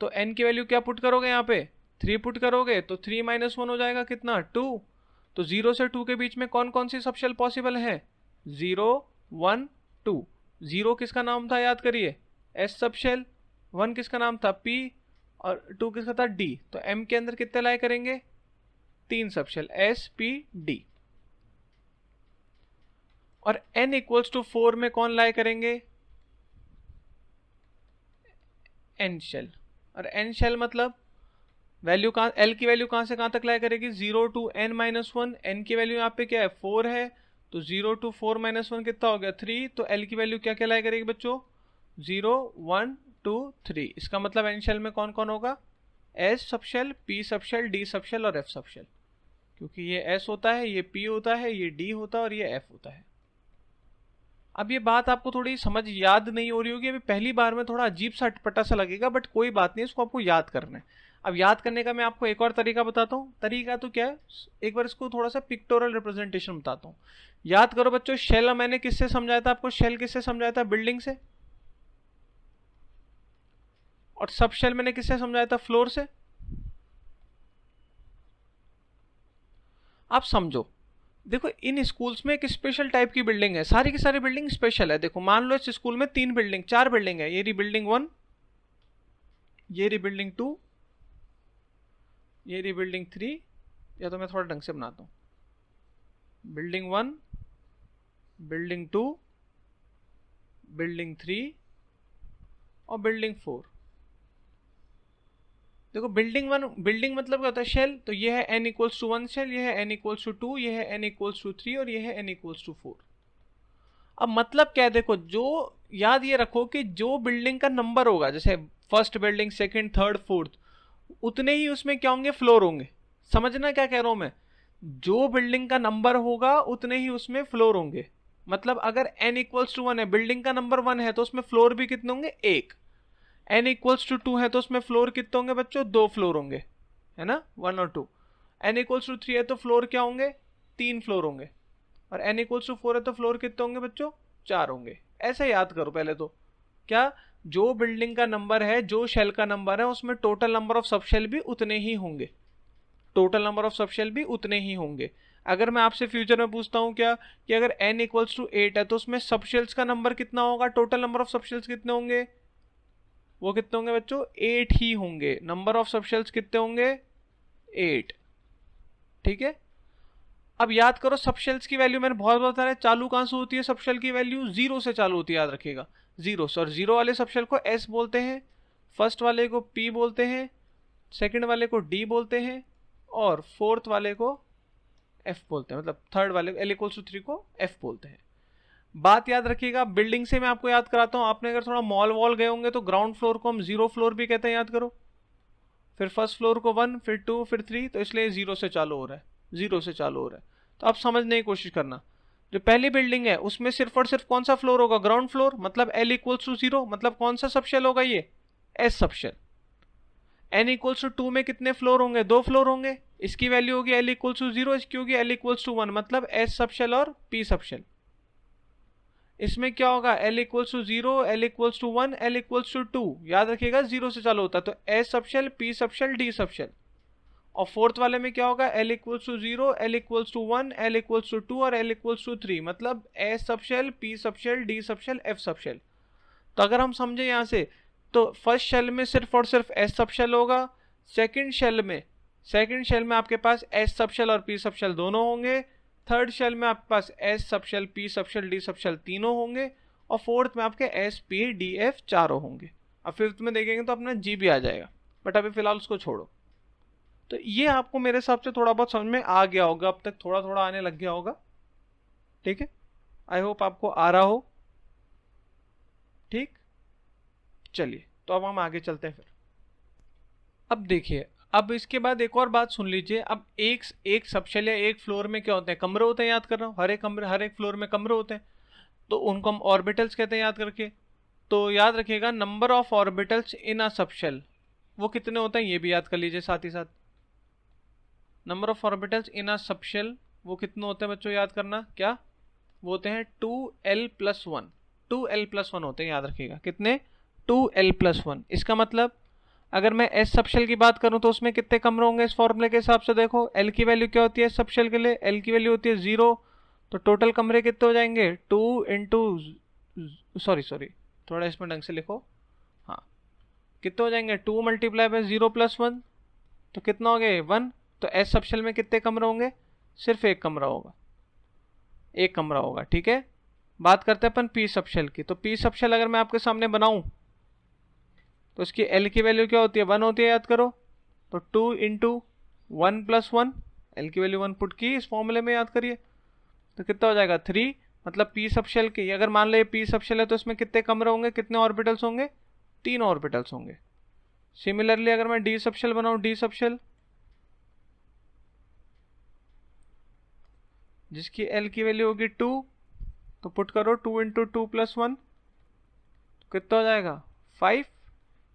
तो n की वैल्यू क्या पुट करोगे, यहाँ पे 3 पुट करोगे, तो 3-1 हो जाएगा कितना, 2। तो 0 से 2 के बीच में कौन कौन सी सब शेल पॉसिबल है, 0, 1, 2। 0 किसका नाम था, याद करिए, s सब शेल, 1 किसका नाम था, p, और 2 किसका था, d। तो m के अंदर कितने लाई करेंगे, 3 sub shell, s, p, d। और n इक्वल्स टू 4 में कौन लाई करेंगे, n शेल। और n शेल मतलब वैल्यू कहां, l की वैल्यू कहां से कहां तक लाई करेगी, 0 to n-1, n की वैल्यू यहाँ पे क्या है, 4 है, तो 0 to 4-1 कितना हो गया, 3। तो l की वैल्यू क्या क्या लाई करेगी बच्चों, 0, 1, 2, 3। इसका मतलब n शेल में कौन कौन होगा, s sub shell, p sub shell, d sub shell और f सब शेल। क्योंकि ये s होता है, ये p होता है, ये d होता है और ये f होता है। अब ये बात आपको थोड़ी समझ याद नहीं हो रही होगी, अभी पहली बार में थोड़ा अजीब सा अटपटा सा लगेगा, बट कोई बात नहीं, इसको आपको याद करना है। अब याद करने का मैं आपको एक और तरीका बताता हूँ। तरीका तो क्या है, एक बार इसको थोड़ा सा पिक्टोरल रिप्रेजेंटेशन बताता हूँ। याद करो बच्चों, शेल मैंने किससे समझाया था आपको, शेल किससे समझाया था, बिल्डिंग से। और सब शेल मैंने किससे समझाया था, फ्लोर से। आप समझो, देखो इन स्कूल्स में एक स्पेशल टाइप की बिल्डिंग है, सारी की सारी बिल्डिंग स्पेशल है। देखो मान लो इस स्कूल में 4 बिल्डिंग है, ये रही बिल्डिंग 1, ये रही बिल्डिंग 2, ये रही बिल्डिंग 3, या तो मैं थोड़ा ढंग से बनाता हूँ, बिल्डिंग 1, बिल्डिंग 2, बिल्डिंग 3 और बिल्डिंग 4। देखो बिल्डिंग 1, बिल्डिंग मतलब क्या होता है, शेल। तो ये है n इक्वल्स टू 1 शेल, ये है n इक्वल्स टू 2, ये है n इक्वल्स टू 3 और ये है n इक्वल्स टू 4। अब मतलब क्या है, देखो जो याद ये रखो कि जो बिल्डिंग का नंबर होगा, जैसे first building, second, third, fourth, उतने ही उसमें क्या होंगे, फ्लोर होंगे। समझना क्या कह रहा हूं मैं, जो बिल्डिंग का नंबर होगा उतने ही उसमें फ्लोर होंगे। मतलब अगर n इक्वल्स टू 1 है, बिल्डिंग का नंबर 1 है, तो उसमें फ्लोर भी कितने होंगे? एक। n इक्वल्स टू 2 है तो उसमें फ्लोर कितने होंगे बच्चों? 2 फ्लोर होंगे, है ना, 1 और 2। n इक्वल्स टू 3 है तो फ्लोर क्या होंगे? 3 फ्लोर होंगे। और n इक्वल्स टू 4 है तो फ्लोर कितने होंगे बच्चों? 4 होंगे। ऐसे याद करो पहले तो। क्या? जो बिल्डिंग का नंबर है, जो शेल का नंबर है, उसमें total number of sub shell भी उतने ही होंगे। Total number of sub shell भी उतने ही होंगे। अगर मैं आपसे फ्यूचर में पूछता हूं क्या कि अगर n इक्वल्स टू 8 है तो उसमें सब शेल्स का नंबर कितना होगा? टोटल नंबर ऑफ सब शेल्स कितने होंगे? वो कितने होंगे बच्चों? 8 ही होंगे। नंबर ऑफ सब शेल्स कितने होंगे? 8। ठीक है। अब याद करो सब शेल्स की वैल्यू मैंने बहुत बता रहा है, चालू कहां से होती है? सब शेल की वैल्यू 0 से चालू होती है, याद रखिएगा। 0 से। और 0 वाले सब शेल को s बोलते हैं, फर्स्ट वाले को p बोलते हैं, सेकंड वाले को d बोलते हैं, और फोर्थ वाले को f बोलते हैं। मतलब थर्ड वाले l इक्वल्स टू 3 को f बोलते हैं। बात याद रखिएगा। बिल्डिंग से मैं आपको याद कराता हूं, आपने अगर थोड़ा मॉल वॉल गए होंगे तो ग्राउंड फ्लोर को हम 0 फ्लोर भी कहते हैं, याद करो। फिर फर्स्ट फ्लोर को 1, फिर 2, फिर 3, तो इसलिए 0 से चालू हो रहा है, 0 से चालू हो रहा है। तो आप समझने की कोशिश करना। जो पहली बिल्डिंग है उसमें सिर्फ और सिर्फ कौन सा फ्लोर होगा? Ground floor. मतलब l इक्वल्स टू 0, मतलब कौन सा सबशेल होगा? ये s subshell. n equals to 2 में कितने फ्लोर होंगे? 2 फ्लोर होंगे। इसकी वैल्यू होगी l इक्वल्स टू 0, इसकी होगी l इक्वल्स टू 1, मतलब s सबशेल और p सबशेल। इसमें क्या होगा? l equals to 0, l equals to 1, l equals to 2। याद रखिएगा 0 से चालू होता है, तो s subshell, p subshell, d subshell. और फोर्थ वाले में क्या होगा? l equals to 0, l equals to 1, l equals to 2 और l इक्वल्स टू 3, मतलब s subshell, p subshell, d subshell, f subshell. तो अगर हम समझे यहाँ से, तो फर्स्ट शेल में सिर्फ और सिर्फ s सबशेल होगा। सेकंड शेल में आपके पास s सबशेल और p सबशेल दोनों होंगे। थर्ड शेल में आपके पास s subshell, p subshell, d subshell तीनों होंगे। और फोर्थ में आपके s, p, d, f चारों होंगे। अब फिफ्थ में देखेंगे तो अपना g भी आ जाएगा, बट अभी फिलहाल उसको छोड़ो। तो ये आपको मेरे हिसाब से थोड़ा बहुत समझ में आ गया होगा, अब तक थोड़ा थोड़ा आने लग गया होगा। ठीक है, आई होप आपको आ रहा हो। ठीक, चलिए तो अब हम आगे चलते हैं फिर। अब देखिए, अब इसके बाद एक और बात सुन लीजिए। अब एक सबशेल या एक फ्लोर में क्या होते हैं? कमरे होते हैं, याद कर रहा हूँ। हर एक फ्लोर में कमरे होते हैं, तो उनको हम ऑर्बिटल्स कहते हैं, याद करके। तो याद रखिएगा number of orbitals in a subshell वो कितने होते हैं, ये भी याद कर लीजिए साथ ही साथ। Number of orbitals in a subshell वो कितने होते हैं बच्चों? याद करना। क्या वो होते हैं? 2l+1। 2l+1 होते हैं, याद रखिएगा। कितने? 2l+1। इसका मतलब अगर मैं s सबशेल की बात करूं तो उसमें कितने कमरे होंगे इस फॉर्मूले के हिसाब से? देखो l की वैल्यू क्या होती है सबशेल के लिए? l की वैल्यू होती है 0। तो टोटल कमरे कितने हो जाएंगे? 2 इंटू, सॉरी थोड़ा इसमें ढंग से लिखो। हाँ, कितने हो जाएंगे? 2 मल्टीप्लाई बाय 0+1, तो कितना हो गया? 1। तो s सबशेल में कितने कमरे होंगे? सिर्फ एक कमरा होगा, एक कमरा होगा। ठीक है, बात करते हैं अपन p सबशेल की। तो p सबशेल अगर मैं आपके सामने बनाऊं तो इसकी l की वैल्यू क्या होती है? 1 होती है, याद करो। तो 2 इंटू 1+1, l की वैल्यू 1 पुट की इस फॉर्मूले में, याद करिए। तो कितना हो जाएगा? 3। मतलब p सबशेल की, अगर मान लो ये p सबशेल है तो इसमें कितने कमरे होंगे, कितने ऑर्बिटल्स होंगे? 3 ऑर्बिटल्स होंगे। सिमिलरली अगर मैं d सबशेल बनाऊं, d सबशेल जिसकी l की वैल्यू होगी 2, तो पुट करो 2 इंटू 2+1, कितना हो जाएगा? 5।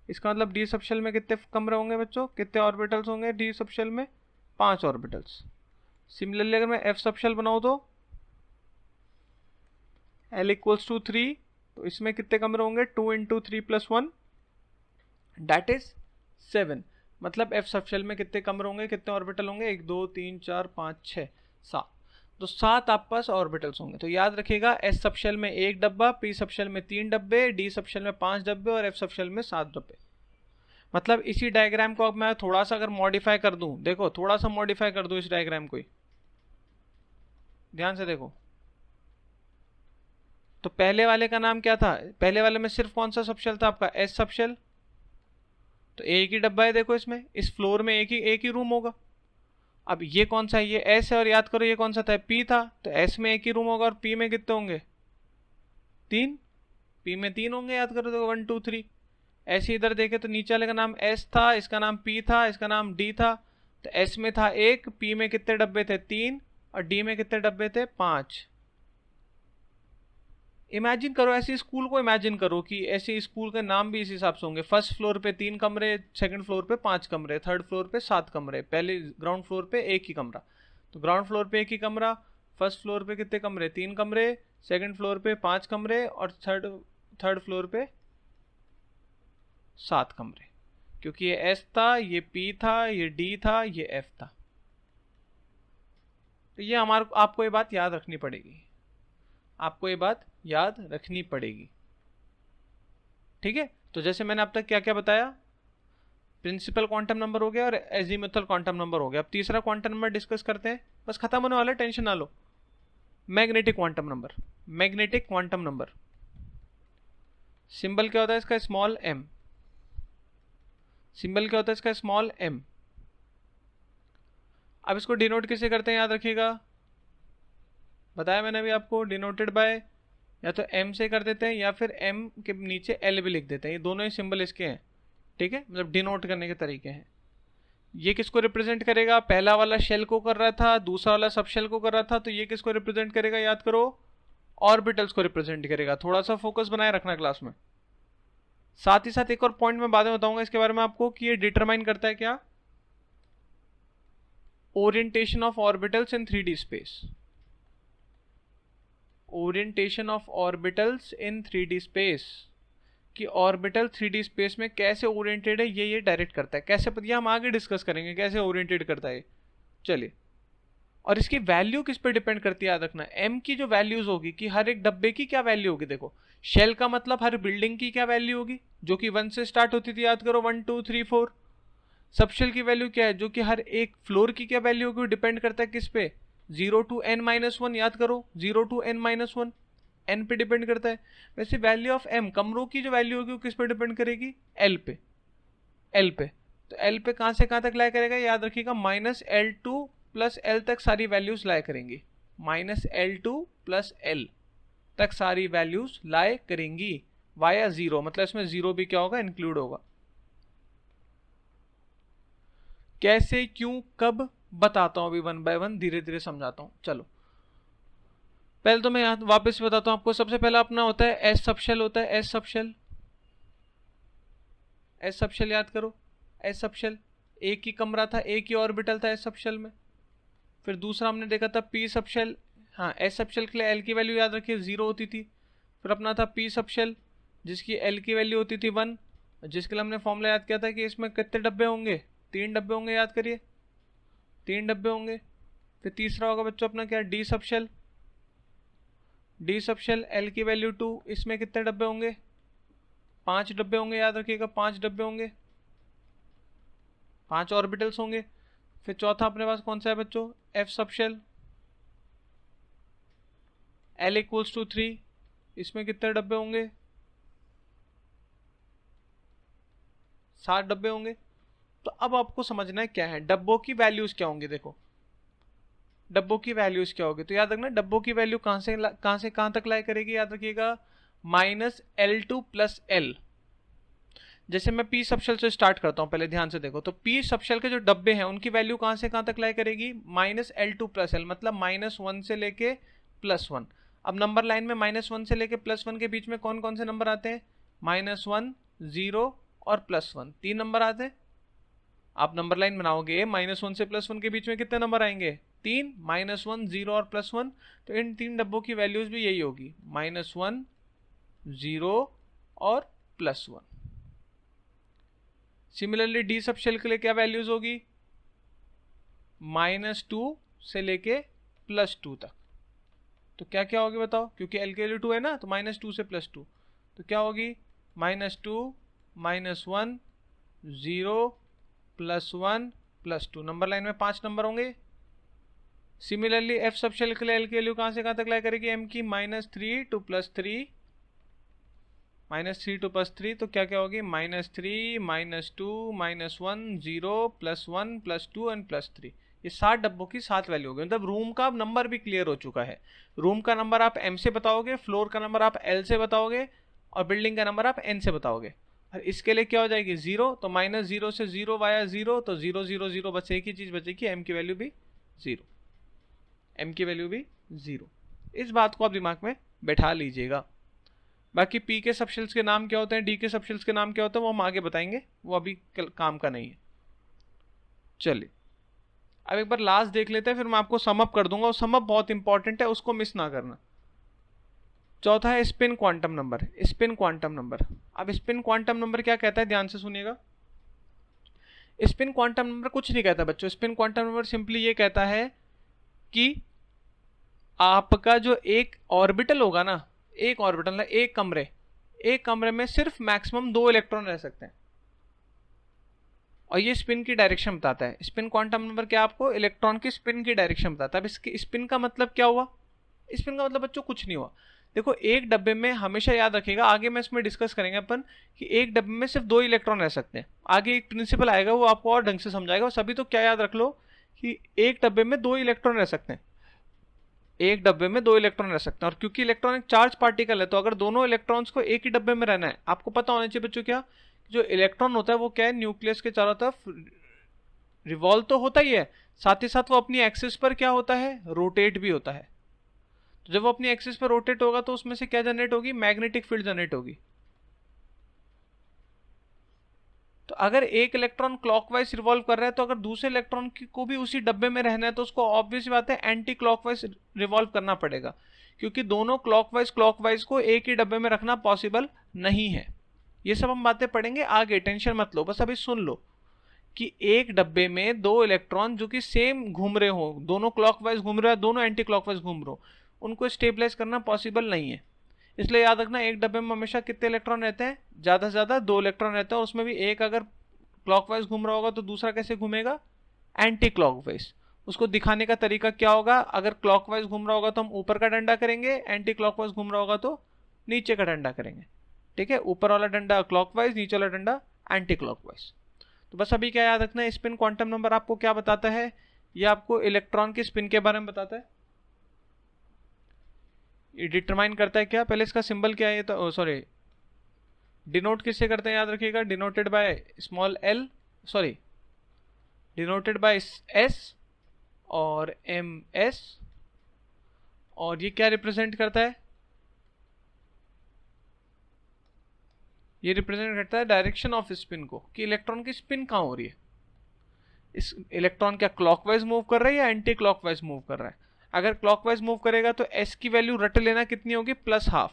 इसका मतलब डी सबशेल में कितने कमरे होंगे बच्चों? कितने ऑर्बिटल्स होंगे डी सबशेल में? 5 ऑर्बिटल्स। सिमिलरली अगर मैं एफ सबशेल बनाऊं तो l इक्वल्स टू 3, तो इसमें कितने कमरे होंगे? 2 इंटू 3+1 दैट इज 7। मतलब एफ सबशेल में कितने कमरे होंगे, कितने ऑर्बिटल होंगे? 1 2 3 4 5 6 7। तो 7 आप पास ऑर्बिटल्स होंगे। तो याद रखिएगा एस सबशेल में 1 डब्बा, पी सबशेल में 3 डब्बे, डी सबशेल में 5 डब्बे और एफ सबशेल में 7 डब्बे। मतलब इसी डायग्राम को अब मैं थोड़ा सा अगर मॉडिफाई कर दूं, देखो थोड़ा सा मॉडिफाई कर दूं इस डायग्राम को ही, ध्यान से देखो। तो पहले वाले का नाम क्या था? पहले वाले में सिर्फ कौन सा सबशेल था आपका? S subshell. तो एक ही डब्बा है, देखो इसमें, इस फ्लोर में एक ही रूम होगा। अब ये कौन सा है? ये एस है। और याद करो ये कौन सा था? पी था। तो एस में एक ही रूम होगा और पी में कितने होंगे? 3। पी में 3 होंगे, याद करो। देखो 1 2 3। ऐसे इधर देखे तो नीचे वाले का नाम एस था, इसका नाम पी था, इसका नाम डी था। तो एस में था 1, पी में कितने डब्बे थे 3 और डी में कितने डब्बे थे 5। इमेजिन करो ऐसी स्कूल को, इमेजिन करो कि ऐसे स्कूल के नाम भी इस हिसाब से होंगे। फर्स्ट फ्लोर पे 3 कमरे, सेकंड फ्लोर पे 5 कमरे, थर्ड फ्लोर पे 7 कमरे, पहले ग्राउंड फ्लोर पे 1 ही कमरा। तो ग्राउंड फ्लोर पे 1 ही कमरा, फर्स्ट फ्लोर पे कितने कमरे 3 कमरे, सेकंड फ्लोर पे 5 कमरे और थर्ड फ्लोर पे 7 कमरे। क्योंकि ये एस था, ये पी था, ये डी था, ये एफ था। तो ये आपको ये बात याद रखनी पड़ेगी, आपको ये बात याद रखनी पड़ेगी। ठीक है, तो जैसे मैंने अब तक क्या क्या बताया, प्रिंसिपल क्वांटम नंबर हो गया और एजीमुथल क्वांटम नंबर हो गया। अब तीसरा क्वांटम नंबर डिस्कस करते हैं, बस खत्म होने वाला है, टेंशन ना लो। Magnetic quantum number. Magnetic quantum number symbol क्या होता है इसका, स्मॉल एम। सिंबल क्या होता है इसका, स्मॉल एम। अब इसको डिनोट किससे करते हैं, याद रखिएगा, बताया मैंने अभी आपको, डिनोटेड बाय या तो एम से कर देते हैं या फिर एम के नीचे एल भी लिख देते हैं। ये दोनों ही सिंबल इसके हैं। ठीक है, मतलब डिनोट करने के तरीके हैं। ये किसको रिप्रेजेंट करेगा, पहला वाला शेल को कर रहा था, दूसरा वाला सब शेल को कर रहा था, तो ये किसको रिप्रेजेंट करेगा, याद करो, ऑर्बिटल्स को रिप्रेजेंट करेगा। थोड़ा सा फोकस बनाए रखना क्लास में। साथ ही साथ एक और पॉइंट मैं बाद में बताऊंगा इसके बारे में आपको कि ये डिटरमाइन करता है क्या, orientation of orbitals in 3D space. Orientation of orbitals in 3D space, कि ऑर्बिटल 3D स्पेस में कैसे ओरिएंटेड है, ये डायरेक्ट करता है। कैसे पता, ये हम आगे डिस्कस करेंगे कैसे ओरिएंटेड करता है। चलिए, और इसकी वैल्यू किस पे डिपेंड करती है, याद रखना, एम की जो वैल्यूज होगी कि हर एक डब्बे की क्या वैल्यू होगी। देखो, शेल का मतलब हर बिल्डिंग की क्या वैल्यू होगी, जो कि 1 से स्टार्ट होती थी, याद करो, 1 2 3 4। सबशेल की वैल्यू क्या है, जो कि हर एक फ्लोर की क्या वैल्यू होगी, डिपेंड करता है किस पे, 0 to n-1, याद करो, 0 to n-1, n पे डिपेंड करता है। वैसे वैल्यू ऑफ m, कमरों की जो वैल्यू होगी वो किस पे डिपेंड करेगी, l पे, l पे। तो l पे कहां से कहां तक लाया करेगा, याद रखिएगा, -L2 + L तक सारी वैल्यूज लाया करेंगी। -L2 + L तक सारी वैल्यूज लाए करेंगी वाया 0, मतलब इसमें 0 भी क्या होगा, इंक्लूड होगा। कैसे, क्यों, कब, बताता हूं अभी 1 by 1, धीरे धीरे समझाता हूं। चलो, पहले तो मैं यहां वापस बताता हूं आपको। सबसे पहला अपना होता है एस सबशेल, होता है एस सबशेल। एस सबशेल याद करो, एस सबशेल एक ही कमरा था, एक ही ऑर्बिटल था एस सबशेल में। फिर दूसरा हमने देखा था पी सबशेल। हाँ, एस सबशेल के लिए एल की वैल्यू याद रखिए 0 होती थी। फिर अपना था पी सबशेल जिसकी एल की वैल्यू होती थी 1, जिसके लिए हमने फॉर्मूला याद किया था कि इसमें कितने डब्बे होंगे, 3 डब्बे होंगे, याद करिए 3 डब्बे होंगे। फिर तीसरा होगा बच्चों अपना क्या, D subshell. D subshell L की वैल्यू 2, इसमें कितने डब्बे होंगे, 5 डब्बे होंगे, याद रखिएगा 5 डब्बे होंगे, 5 ऑर्बिटल्स होंगे। फिर चौथा अपने पास कौन सा है बच्चों, एफ सबशेल, L = 3, इसमें कितने डब्बे होंगे, 7 डब्बे होंगे। तो अब आपको समझना है क्या है, डब्बों की वैल्यूज क्या होंगी। देखो, डब्बों की वैल्यूज क्या होगी, तो याद रखना डब्बों की वैल्यू कहां से कहां तक लाई करेगी, याद रखिएगा -L2 + L। जैसे मैं पी सबशेल से स्टार्ट करता हूं, पहले ध्यान से देखो, तो पी सबशेल के जो डब्बे हैं उनकी वैल्यू कहां से कहां तक लाई करेगी, -L2 + L, मतलब -1 से लेके +1। अब नंबर लाइन में -1 से लेके +1 के बीच में कौन कौन से नंबर आते हैं, -1, 0 और +1, 3 नंबर आते हैं। आप नंबर लाइन बनाओगे, -1 से +1 के बीच में कितने नंबर आएंगे, 3, -1, 0 और +1। तो इन 3 डब्बों की वैल्यूज भी यही होगी, -1, 0 और +1। सिमिलरली डी सबशेल के लिए क्या वैल्यूज होगी, -2 से लेके +2 तक। तो क्या क्या होगी बताओ, क्योंकि एल की वैल्यू 2 है ना, तो -2 से +2, तो क्या होगी, -2, -1, 0, +1, +2। नंबर लाइन में 5 नंबर होंगे। सिमिलरली एफ सबशेल के लिए एल की वैल्यू कहां से कहां तक लाया करेगी, एम की -3 to +3, -3 to +3, तो क्या क्या होगी, -3, -2, -1, 0, +1, +2 एंड +3। ये 7 डब्बों की 7 वैल्यू होगी। मतलब रूम का नंबर भी क्लियर हो चुका है। रूम का नंबर आप एम से बताओगे, फ्लोर का नंबर आप एल से बताओगे और बिल्डिंग का नंबर आप एन से बताओगे। और इसके लिए क्या हो जाएगी 0, तो -0 से 0 वाया 0, तो 0 0 0 बस एक ही चीज बचेगी, m की वैल्यू भी 0, m की वैल्यू भी 0। इस बात को आप दिमाग में बैठा लीजिएगा। बाकी p के सबशेल्स के नाम क्या होते हैं, d के सबशेल्स के नाम क्या होते हैं, वो हम आगे बताएंगे, वो अभी काम का नहीं है। चलिए अब एक बार लास्ट देख लेते हैं, फिर मैं आपको समअप कर दूंगा, और समअप बहुत इंपॉर्टेंट है, उसको मिस ना करना। चौथा है spin quantum number. Spin quantum number, अब स्पिन क्वांटम नंबर क्या कहता है, ध्यान से सुनिएगा। स्पिन क्वांटम नंबर कुछ नहीं कहता बच्चों। स्पिन क्वांटम नंबर सिंपली ये कहता है कि आपका जो एक ऑर्बिटल होगा ना, एक ऑर्बिटल है, एक कमरे में सिर्फ मैक्सिमम 2 इलेक्ट्रॉन रह सकते हैं, और ये स्पिन की डायरेक्शन बताता है। स्पिन क्वांटम नंबर क्या आपको इलेक्ट्रॉन की स्पिन की डायरेक्शन बताता है। अब इसकी स्पिन का मतलब क्या हुआ, स्पिन का मतलब बच्चों कुछ नहीं हुआ। देखो एक डब्बे में, हमेशा याद रखिएगा, आगे मैं इसमें डिस्कस करेंगे अपन कि एक डब्बे में सिर्फ 2 इलेक्ट्रॉन रह सकते हैं। आगे एक प्रिंसिपल आएगा, वो आपको और ढंग से समझाएगा। सभी तो क्या याद रख लो कि एक डब्बे में 2 इलेक्ट्रॉन रह सकते हैं, एक डब्बे में 2 इलेक्ट्रॉन रह सकते हैं। और क्योंकि इलेक्ट्रॉन एक चार्ज पार्टिकल है, तो अगर दोनों इलेक्ट्रॉन्स को एक ही डब्बे में रहना है, आपको पता होना चाहिए बच्चों क्या, जो इलेक्ट्रॉन होता है वो क्या है, न्यूक्लियस के चारों तरफ रिवॉल्व तो होता ही है, साथ ही साथ वो अपनी एक्सिस पर क्या होता है, रोटेट भी होता है। तो जब वो अपनी एक्सिस पर रोटेट होगा तो उसमें से क्या जनरेट होगी, मैग्नेटिक फील्ड जनरेट होगी। तो अगर एक इलेक्ट्रॉन क्लॉकवाइज रिवॉल्व कर रहा है, तो अगर दूसरे इलेक्ट्रॉन को भी उसी डब्बे में रहना है, तो उसको ऑब्वियस बात है एंटी क्लॉकवाइज रिवॉल्व करना पड़ेगा, क्योंकि दोनों क्लॉकवाइज को एक ही डब्बे में रखना पॉसिबल नहीं है। ये सब हम बातें पढ़ेंगे आगे, टेंशन मत लो, बस अभी सुन लो कि एक डब्बे में 2 इलेक्ट्रॉन जो कि सेम घूम रहे हो, दोनों क्लॉकवाइज घूम रहे हो, दोनों एंटी क्लॉकवाइज घूम रहे हो, उनको स्टेबलाइज करना पॉसिबल नहीं है। इसलिए याद रखना एक डब्बे में हमेशा कितने इलेक्ट्रॉन रहते हैं, ज़्यादा से ज़्यादा 2 इलेक्ट्रॉन रहते हैं, और उसमें भी एक अगर क्लॉकवाइज घूम रहा होगा तो दूसरा कैसे घूमेगा, एंटी क्लॉकवाइज। उसको दिखाने का तरीका क्या होगा, अगर क्लॉकवाइज घूम रहा होगा तो हम ऊपर का डंडा करेंगे, एंटी क्लॉकवाइज घूम रहा होगा तो नीचे का डंडा करेंगे। ठीक है, ऊपर वाला डंडा क्लॉकवाइज, नीचे वाला डंडा एंटी क्लॉकवाइज। तो बस अभी क्या याद रखना है, स्पिन क्वांटम नंबर आपको क्या बताता है, ये आपको इलेक्ट्रॉन की स्पिन के बारे में बताता है। ये डिटरमाइन करता है क्या, पहले इसका सिंबल क्या है, तो सॉरी डिनोट किससे करते हैं, याद रखिएगा, denoted by small L, sorry denoted by S और एम एस। और ये क्या रिप्रेजेंट करता है, ये रिप्रेजेंट करता है डायरेक्शन ऑफ स्पिन को, कि इलेक्ट्रॉन की स्पिन कहाँ हो रही है। इस इलेक्ट्रॉन क्या क्लॉकवाइज मूव कर रहा है या एंटी क्लॉकवाइज मूव कर रहा है। अगर क्लॉकवाइज मूव करेगा तो एस की वैल्यू रट लेना कितनी होगी, +½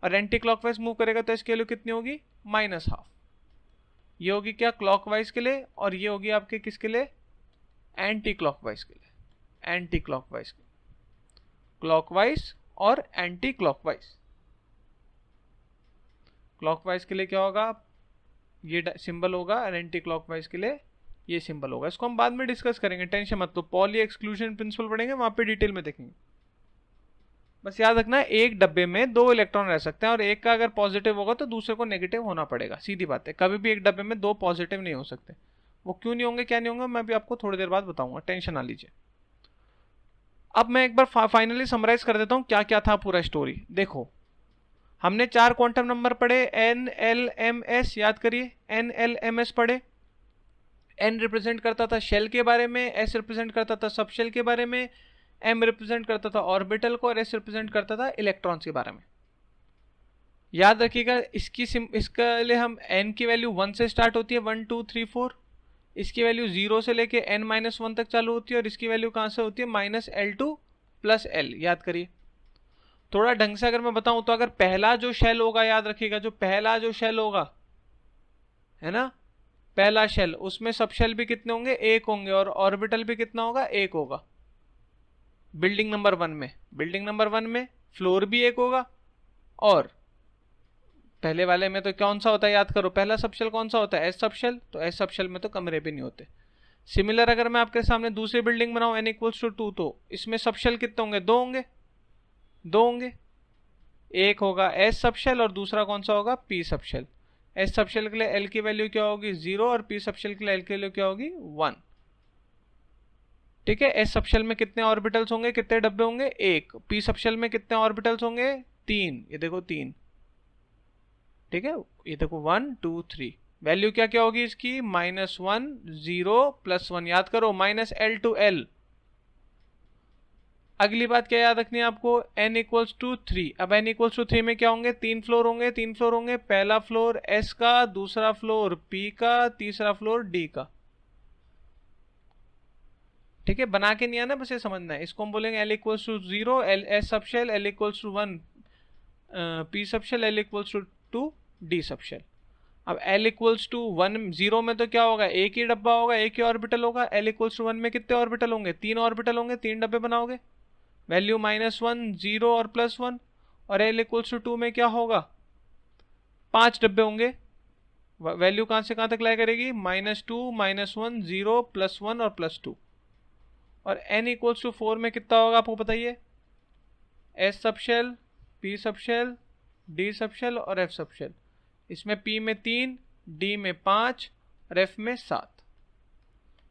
और एंटी क्लॉकवाइज मूव करेगा तो इसकी वैल्यू कितनी होगी, -½ ये होगी क्या क्लॉकवाइज के लिए, और ये होगी आपके किसके लिए, एंटी क्लॉकवाइज के लिए, एंटी क्लॉकवाइज के, क्लॉकवाइज और एंटी क्लॉकवाइज। क्लॉकवाइज के लिए क्या होगा, ये सिंबल होगा, और एंटी क्लॉकवाइज के लिए ये सिंबल होगा। इसको हम बाद में डिस्कस करेंगे, टेंशन मत लो, पॉली एक्सक्लूजन प्रिंसिपल पढ़ेंगे, वहां पे डिटेल में देखेंगे। बस याद रखना एक डब्बे में 2 इलेक्ट्रॉन रह सकते हैं, और एक का अगर पॉजिटिव होगा तो दूसरे को नेगेटिव होना पड़ेगा, सीधी बात है। कभी भी एक डब्बे में 2 पॉजिटिव नहीं हो सकते। वो क्यों नहीं होंगे, क्या नहीं होंगे, मैं भी आपको थोड़ी देर बाद बताऊंगा, टेंशन ना लीजिए। अब मैं एक बार फाइनली समराइज कर देता हूं क्या क्या था पूरा स्टोरी। देखो हमने 4 क्वांटम नंबर पढ़े, एन एल एम एस, याद करिए एन एल एम एस पढ़े। एन रिप्रेजेंट करता था शेल के बारे में, एस रिप्रेजेंट करता था सब शेल के बारे में, एम रिप्रेजेंट करता था ऑर्बिटल को, और एस रिप्रेजेंट करता था इलेक्ट्रॉन्स के बारे में। याद रखिएगा इसके लिए हम एन की वैल्यू 1 से स्टार्ट होती है, 1 2 3 4, इसकी वैल्यू 0 से लेके n-1 तक चालू होती है, और इसकी वैल्यू कहाँ से होती है, -L2 + L। याद करिए थोड़ा ढंग से अगर मैं बताऊं तो, अगर पहला जो शेल होगा, याद रखिएगा जो पहला जो शेल होगा है ना, पहला शेल, उसमें सब शेल भी कितने होंगे, 1 होंगे, और ऑर्बिटल भी कितना होगा, 1 होगा। बिल्डिंग नंबर 1 में फ्लोर भी 1 होगा, और पहले वाले में तो कौन सा होता है, याद करो पहला सबशेल कौन सा होता है, एस सबशेल, तो एस सबशेल में तो कमरे भी नहीं होते। सिमिलर अगर मैं आपके सामने दूसरी बिल्डिंग बनाऊं n=2, तो इसमें सबशेल कितने होंगे, 2 होंगे, एक होगा एस सबशेल और दूसरा कौन सा होगा, पी सबशेल। एस सबशेल के लिए एल की वैल्यू क्या होगी, 0, और पी सबशेल के लिए एल की वैल्यू क्या होगी, 1। ठीक है, एस सबशेल में कितने ऑर्बिटल्स होंगे, कितने डब्बे होंगे, 1। पी सबशेल में कितने ऑर्बिटल्स होंगे, 3, ये देखो 3। ठीक है, ये देखो 1 2 3, वैल्यू क्या क्या होगी इसकी, -1 0 +1, याद करो -L to L। अगली बात क्या याद रखनी है आपको, n = 3। अब n = 3 में क्या होंगे, 3 फ्लोर होंगे, 3 फ्लोर होंगे, पहला फ्लोर S का, दूसरा फ्लोर P का, तीसरा फ्लोर D का। ठीक है, बना के नहीं आना, बस ये समझना है। इसको हम बोलेंगे L = 0 S subshell, L = 1 P subshell, L = 2 D subshell. अब L = 1 0 में तो क्या होगा, एक ही डब्बा होगा, एक ही ऑर्बिटल होगा। L = 1 में कितने ऑर्बिटल होंगे, 3 ऑर्बिटल होंगे, 3 डब्बे बनाओगे, वैल्यू -1 0 और +1। और L = 2 में क्या होगा, 5 डब्बे होंगे, वैल्यू कहां से कहां तक लाया करेगी, -2 -1 0 +1 और +2। और n = 4 में कितना होगा आपको बताइए, S subshell, P subshell, D subshell और F सबशेल। इसमें P में 3, D में 5 और F में 7।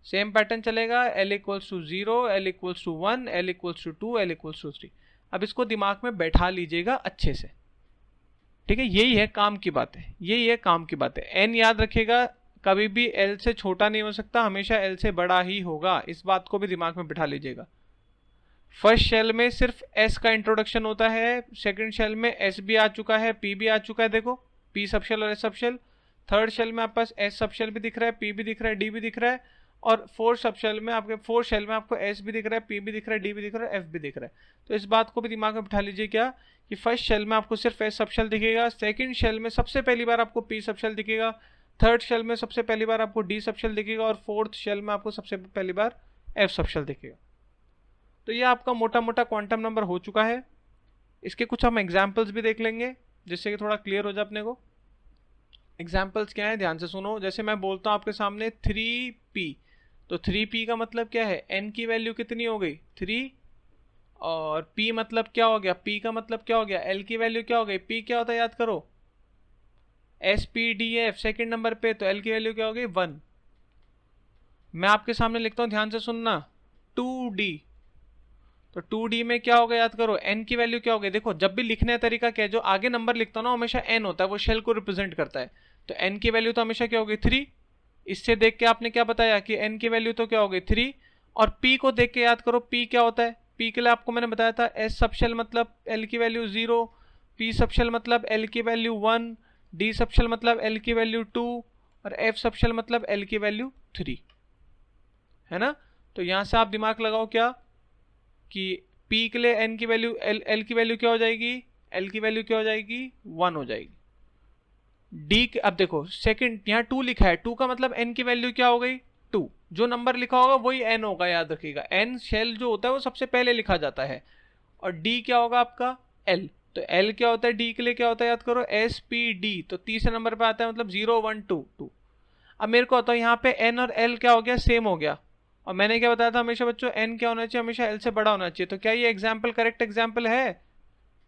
सेम पैटर्न चलेगा, L = 0 L = 1 L = 2 L = 3। अब इसको दिमाग में बैठा लीजिएगा अच्छे से, ठीक है, यही है काम की बात है, यही है काम की बात है। n याद रखिएगा, कभी भी L से छोटा नहीं हो सकता, हमेशा L से बड़ा ही होगा, इस बात को भी दिमाग में बिठा लीजिएगा। फर्स्ट शेल में सिर्फ S का इंट्रोडक्शन होता है, सेकंड शेल में S भी आ चुका है, P भी आ चुका है, देखो P सबशेल और S सबशेल। थर्ड शेल में आपके पास S सबशेल भी दिख रहा है, P भी दिख रहा है, D भी दिख रहा है। और फोर्थ शेल में आपको S भी दिख रहा है, P भी दिख रहा है, D भी दिख रहा है, F भी दिख रहा है। तो इस बात को भी दिमाग में बिठा लीजिए क्या, कि फर्स्ट शेल में आपको सिर्फ S सबशेल दिखेगा, सेकंड शेल में सबसे पहली बार आपको P सबशेल दिखेगा, थर्ड शेल में सबसे पहली बार आपको D सबशेल दिखेगा, और फोर्थ शेल में आपको सबसे पहली बार F सबशेल दिखेगा। तो ये आपका मोटा मोटा क्वांटम नंबर हो चुका है। इसके कुछ हम एग्जाम्पल्स भी देख लेंगे, जिससे कि थोड़ा क्लियर हो जाए अपने को। एग्जाम्पल्स क्या है, ध्यान से सुनो। जैसे मैं बोलता हूँ आपके सामने 3p, तो 3p का मतलब क्या है, n की वैल्यू कितनी हो गई 3, और p मतलब क्या हो गया, p का मतलब क्या हो गया, l की वैल्यू क्या हो गई, p क्या होता है याद करो, SPDF सेकेंड नंबर पे, तो l की वैल्यू क्या हो गई 1। मैं आपके सामने लिखता हूँ, ध्यान से सुनना, 2d, तो 2d में क्या होगा याद करो, n की वैल्यू क्या हो गई। देखो जब भी लिखने का तरीका क्या है, जो आगे नंबर लिखता हूँ ना हमेशा n होता है, वो शेल को रिप्रेजेंट करता है। तो n की वैल्यू तो हमेशा क्या होगी 3। इससे देख के आपने क्या बताया कि n की वैल्यू तो क्या हो गई 3। और p को देख के याद करो, p क्या होता है, p के लिए आपको मैंने बताया था, s सबशेल मतलब l की वैल्यू 0, p सबशेल मतलब l की वैल्यू 1, d सबशेल मतलब l की वैल्यू 2, और f सबशेल मतलब l की वैल्यू 3, है ना। तो यहां से आप दिमाग लगाओ क्या, कि p के लिए n की वैल्यू l की वैल्यू क्या हो जाएगी, l की वैल्यू क्या हो जाएगी 1 हो जाएगी। d अब देखो सेकंड यहाँ 2 लिखा है, 2 का मतलब n की वैल्यू क्या हो गई 2, जो नंबर लिखा होगा वही n होगा, याद रखिएगा। n शेल जो होता है वो सबसे पहले लिखा जाता है, और d क्या होगा आपका l, तो l क्या होता है d के लिए क्या होता है याद करो, SPD, तो तीसरे नंबर पे आता है, मतलब 0 1 2 2। अब मेरे को बताओ यहाँ पे n और l क्या हो गया, सेम हो गया। और मैंने क्या बताया था हमेशा बच्चों, n क्या होना चाहिए, हमेशा l से बड़ा होना चाहिए। तो क्या ये एग्जाम्पल करेक्ट एग्जाम्पल है,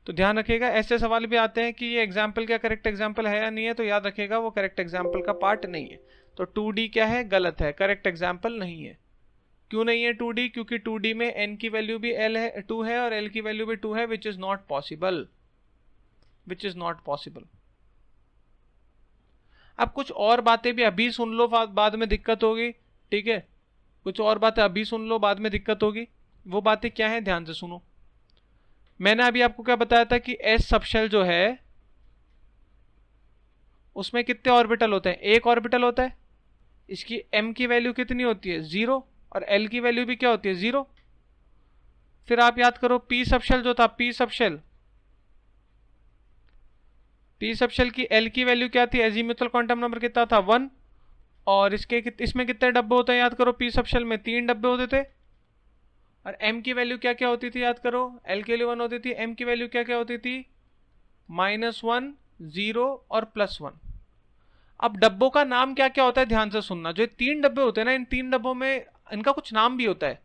तो ध्यान रखिएगा। ऐसे सवाल भी आते हैं कि ये एग्जाम्पल क्या करेक्ट एग्जाम्पल है या नहीं है, तो याद रखिएगा वो करेक्ट एग्जाम्पल का पार्ट नहीं है। तो 2d क्या है, गलत है, करेक्ट एग्जाम्पल नहीं है। क्यों नहीं है 2d, क्योंकि 2d में n की वैल्यू भी l है 2 है, और l की वैल्यू भी 2 है, which is not possible, which is not possible. अब कुछ और बातें भी अभी सुन लो, बाद में दिक्कत होगी, ठीक है। कुछ और बातें अभी सुन लो, बाद में दिक्कत होगी। वो बातें क्या है, ध्यान से सुनो। मैंने अभी आपको क्या बताया था कि S सबशेल जो है उसमें कितने ऑर्बिटल होते हैं, एक ऑर्बिटल होता है। इसकी m की वैल्यू कितनी होती है 0, और l की वैल्यू भी क्या होती है 0। फिर आप याद करो p सबशेल जो था, p सबशेल की l की वैल्यू क्या थी, एजीमुथल क्वांटम नंबर कितना था 1, और इसमें कितने डब्बे होते हैं याद करो, p सबशेल में 3 डब्बे होते थे। और m की वैल्यू क्या क्या होती थी याद करो, l के लिए 1 होती थी, m की वैल्यू क्या क्या होती थी, -1 0 और +1। अब डब्बों का नाम क्या क्या होता है, ध्यान से सुनना। जो 3 डब्बे होते हैं ना, इन 3 डब्बों में इनका कुछ नाम भी होता है।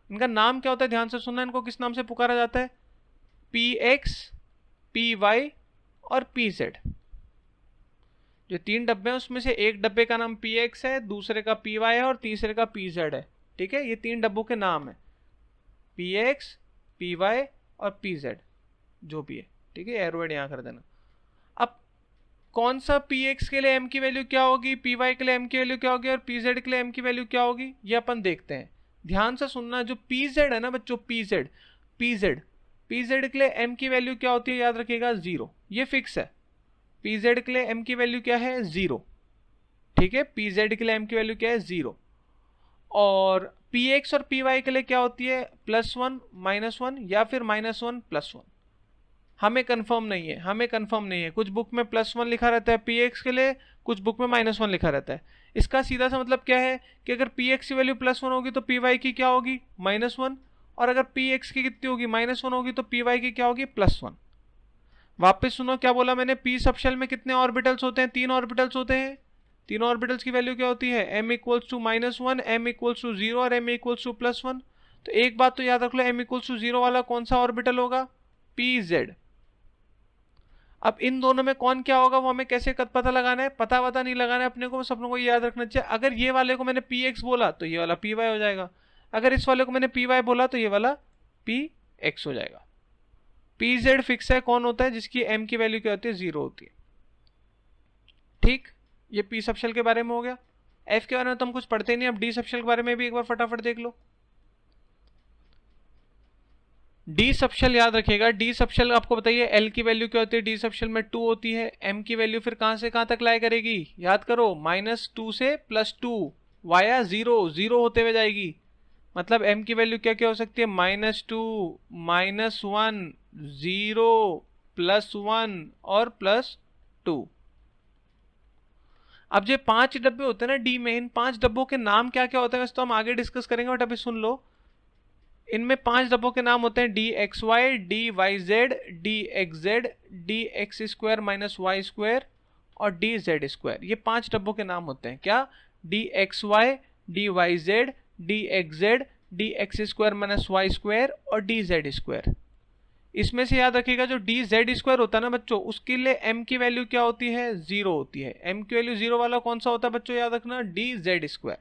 इनका नाम क्या होता है, ध्यान से सुनना। इनको किस नाम से पुकारा जाता है, PX, PY और PZ। जो 3 डब्बे हैं उसमें से एक डब्बे का नाम PX है, दूसरे का PY है, और तीसरे का PZ है, ठीक है। ये 3 डब्बों के नाम है, PX, PY और PZ, जो भी है, ठीक है। एरोहेड यहां कर देना। अब कौन सा पी एक्स के लिए एम की वैल्यू क्या होगी, पी वाई के लिए एम की वैल्यू क्या होगी और पी जेड के लिए एम की वैल्यू क्या होगी, ये अपन देखते हैं। ध्यान से सुनना, जो पी जेड है ना बच्चों, पी जेड के लिए एम की वैल्यू क्या होती है, याद रखिएगा 0, ये फिक्स है। पी जेड के लिए एम की वैल्यू क्या है, 0, ठीक है। पी जेड के लिए एम की वैल्यू क्या है, 0। और पी एक्स और पी वाई के लिए क्या होती है, +1 -1 या फिर -1 +1। हमें कंफर्म नहीं है, कुछ बुक में +1 लिखा रहता है पी एक्स के लिए, कुछ बुक में -1 लिखा रहता है। इसका सीधा सा मतलब क्या है कि अगर पी एक्स की वैल्यू +1 होगी तो पी वाई की क्या होगी, -1, और अगर पी एक्स की कितनी होगी, -1 होगी, तो पी वाई की क्या होगी, +1। वापस सुनो क्या बोला मैंने, पी सबशेल में कितने ऑर्बिटल्स होते हैं, 3 ऑर्बिटल्स होते हैं। तीनों ऑर्बिटल्स की वैल्यू क्या होती है, m equals to -1, m equals to 0 और m इक्वल्स टू +1। तो एक बात तो याद रख लो, m इक्वल्स टू 0 वाला कौन सा ऑर्बिटल होगा, pz। अब इन दोनों में कौन क्या होगा वो हमें कैसे पता लगाना है, पता नहीं लगाना है अपने को, बस अपने को याद रखना चाहिए। अगर ये वाले को मैंने px बोला तो ये वाला py हो जाएगा, अगर इस वाले को मैंने py बोला तो ये वाला px हो जाएगा। pz फिक्स है, कौन होता है, जिसकी m की वैल्यू क्या होती है, 0 होती है। ठीक, ये पी सबशेल के बारे में हो गया। एफ के बारे में तो हम कुछ पढ़ते नहीं, अब डी सबशेल के बारे में भी एक बार फटाफट देख लो। डी सबशेल याद रखिएगा, डी सबशेल आपको बताइए एल की वैल्यू क्या होती है, डी सबशेल में 2 होती है। एम की वैल्यू फिर कहां से कहां तक लाया करेगी, याद करो, -2 से +2 वाया 0 होते हुए जाएगी। मतलब एम की वैल्यू क्या क्या हो सकती है, -2 -1 0 +1 और +2। अब जो 5 डब्बे होते हैं ना डी में, इन 5 डब्बों के नाम क्या क्या होते हैं वैसे तो हम आगे डिस्कस करेंगे, बट अभी सुन लो। इनमें 5 डब्बों के नाम होते हैं DXY, DYZ, DXZ, DX² -Y² और DZ²। ये 5 डब्बों के नाम होते हैं, क्या, DXY, DYZ, DXZ, DX² -Y² और DZ²। इसमें से याद रखिएगा जो DZ² होता है ना बच्चों, उसके लिए m की वैल्यू क्या होती है, 0 होती है। m की वैल्यू 0 वाला कौन सा होता है बच्चों, याद रखना, DZ²।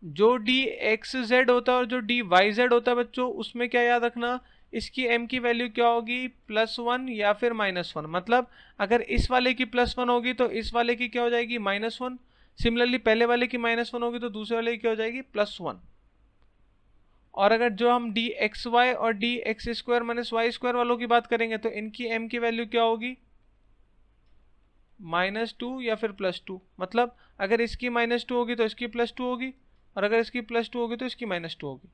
जो DXZ होता है और जो DYZ होता है बच्चों, उसमें क्या याद रखना, इसकी m की वैल्यू क्या होगी, +1 या फिर -1। मतलब अगर इस वाले की +1 होगी तो इस वाले की क्या हो जाएगी, -1। सिमिलरली पहले वाले की -1 होगी तो दूसरे वाले की क्या हो जाएगी, +1। और अगर जो हम DXY और DX² -Y² वालों की बात करेंगे तो इनकी m की वैल्यू क्या होगी, -2 या फिर +2। मतलब अगर इसकी -2 होगी तो इसकी +2 होगी, और अगर इसकी +2 होगी तो इसकी -2 होगी।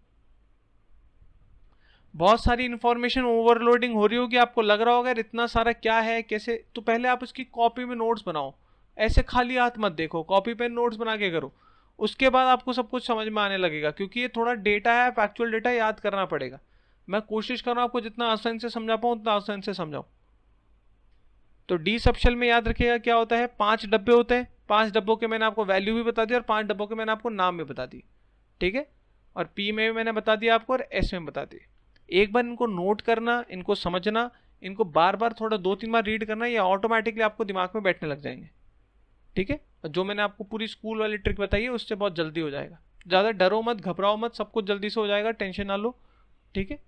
बहुत सारी इंफॉर्मेशन ओवरलोडिंग हो रही होगी, आपको लग रहा होगा इतना सारा क्या है कैसे, तो पहले आप इसकी कॉपी में नोट्स बनाओ, ऐसे खाली हाथ मत देखो, कॉपी पे नोट्स बना के करो, उसके बाद आपको सब कुछ समझ में आने लगेगा। क्योंकि ये थोड़ा डेटा है, फैक्चुअल डेटा याद करना पड़ेगा। मैं कोशिश कर रहा हूँ आपको जितना आसान से समझा पाऊँ उतना आसान से समझाऊँ। तो डी सबशेल में याद रखिएगा क्या होता है, 5 डब्बे होते हैं, 5 डब्बों के मैंने आपको वैल्यू भी बता दी और 5 डब्बों के मैंने आपको नाम भी बता दी, ठीक है। और पी में भी मैंने बता दिया आपको और एस में बता दी। एक बार इनको नोट करना, इनको समझना, इनको बार बार थोड़ा 2-3 बार रीड करना, ये ऑटोमेटिकली आपको दिमाग में बैठने लग जाएंगे, ठीक है। जो मैंने आपको पूरी स्कूल वाली ट्रिक बताई है उससे बहुत जल्दी हो जाएगा। ज़्यादा डरो मत, घबराओ मत, सब कुछ जल्दी से हो जाएगा, टेंशन ना लो, ठीक है।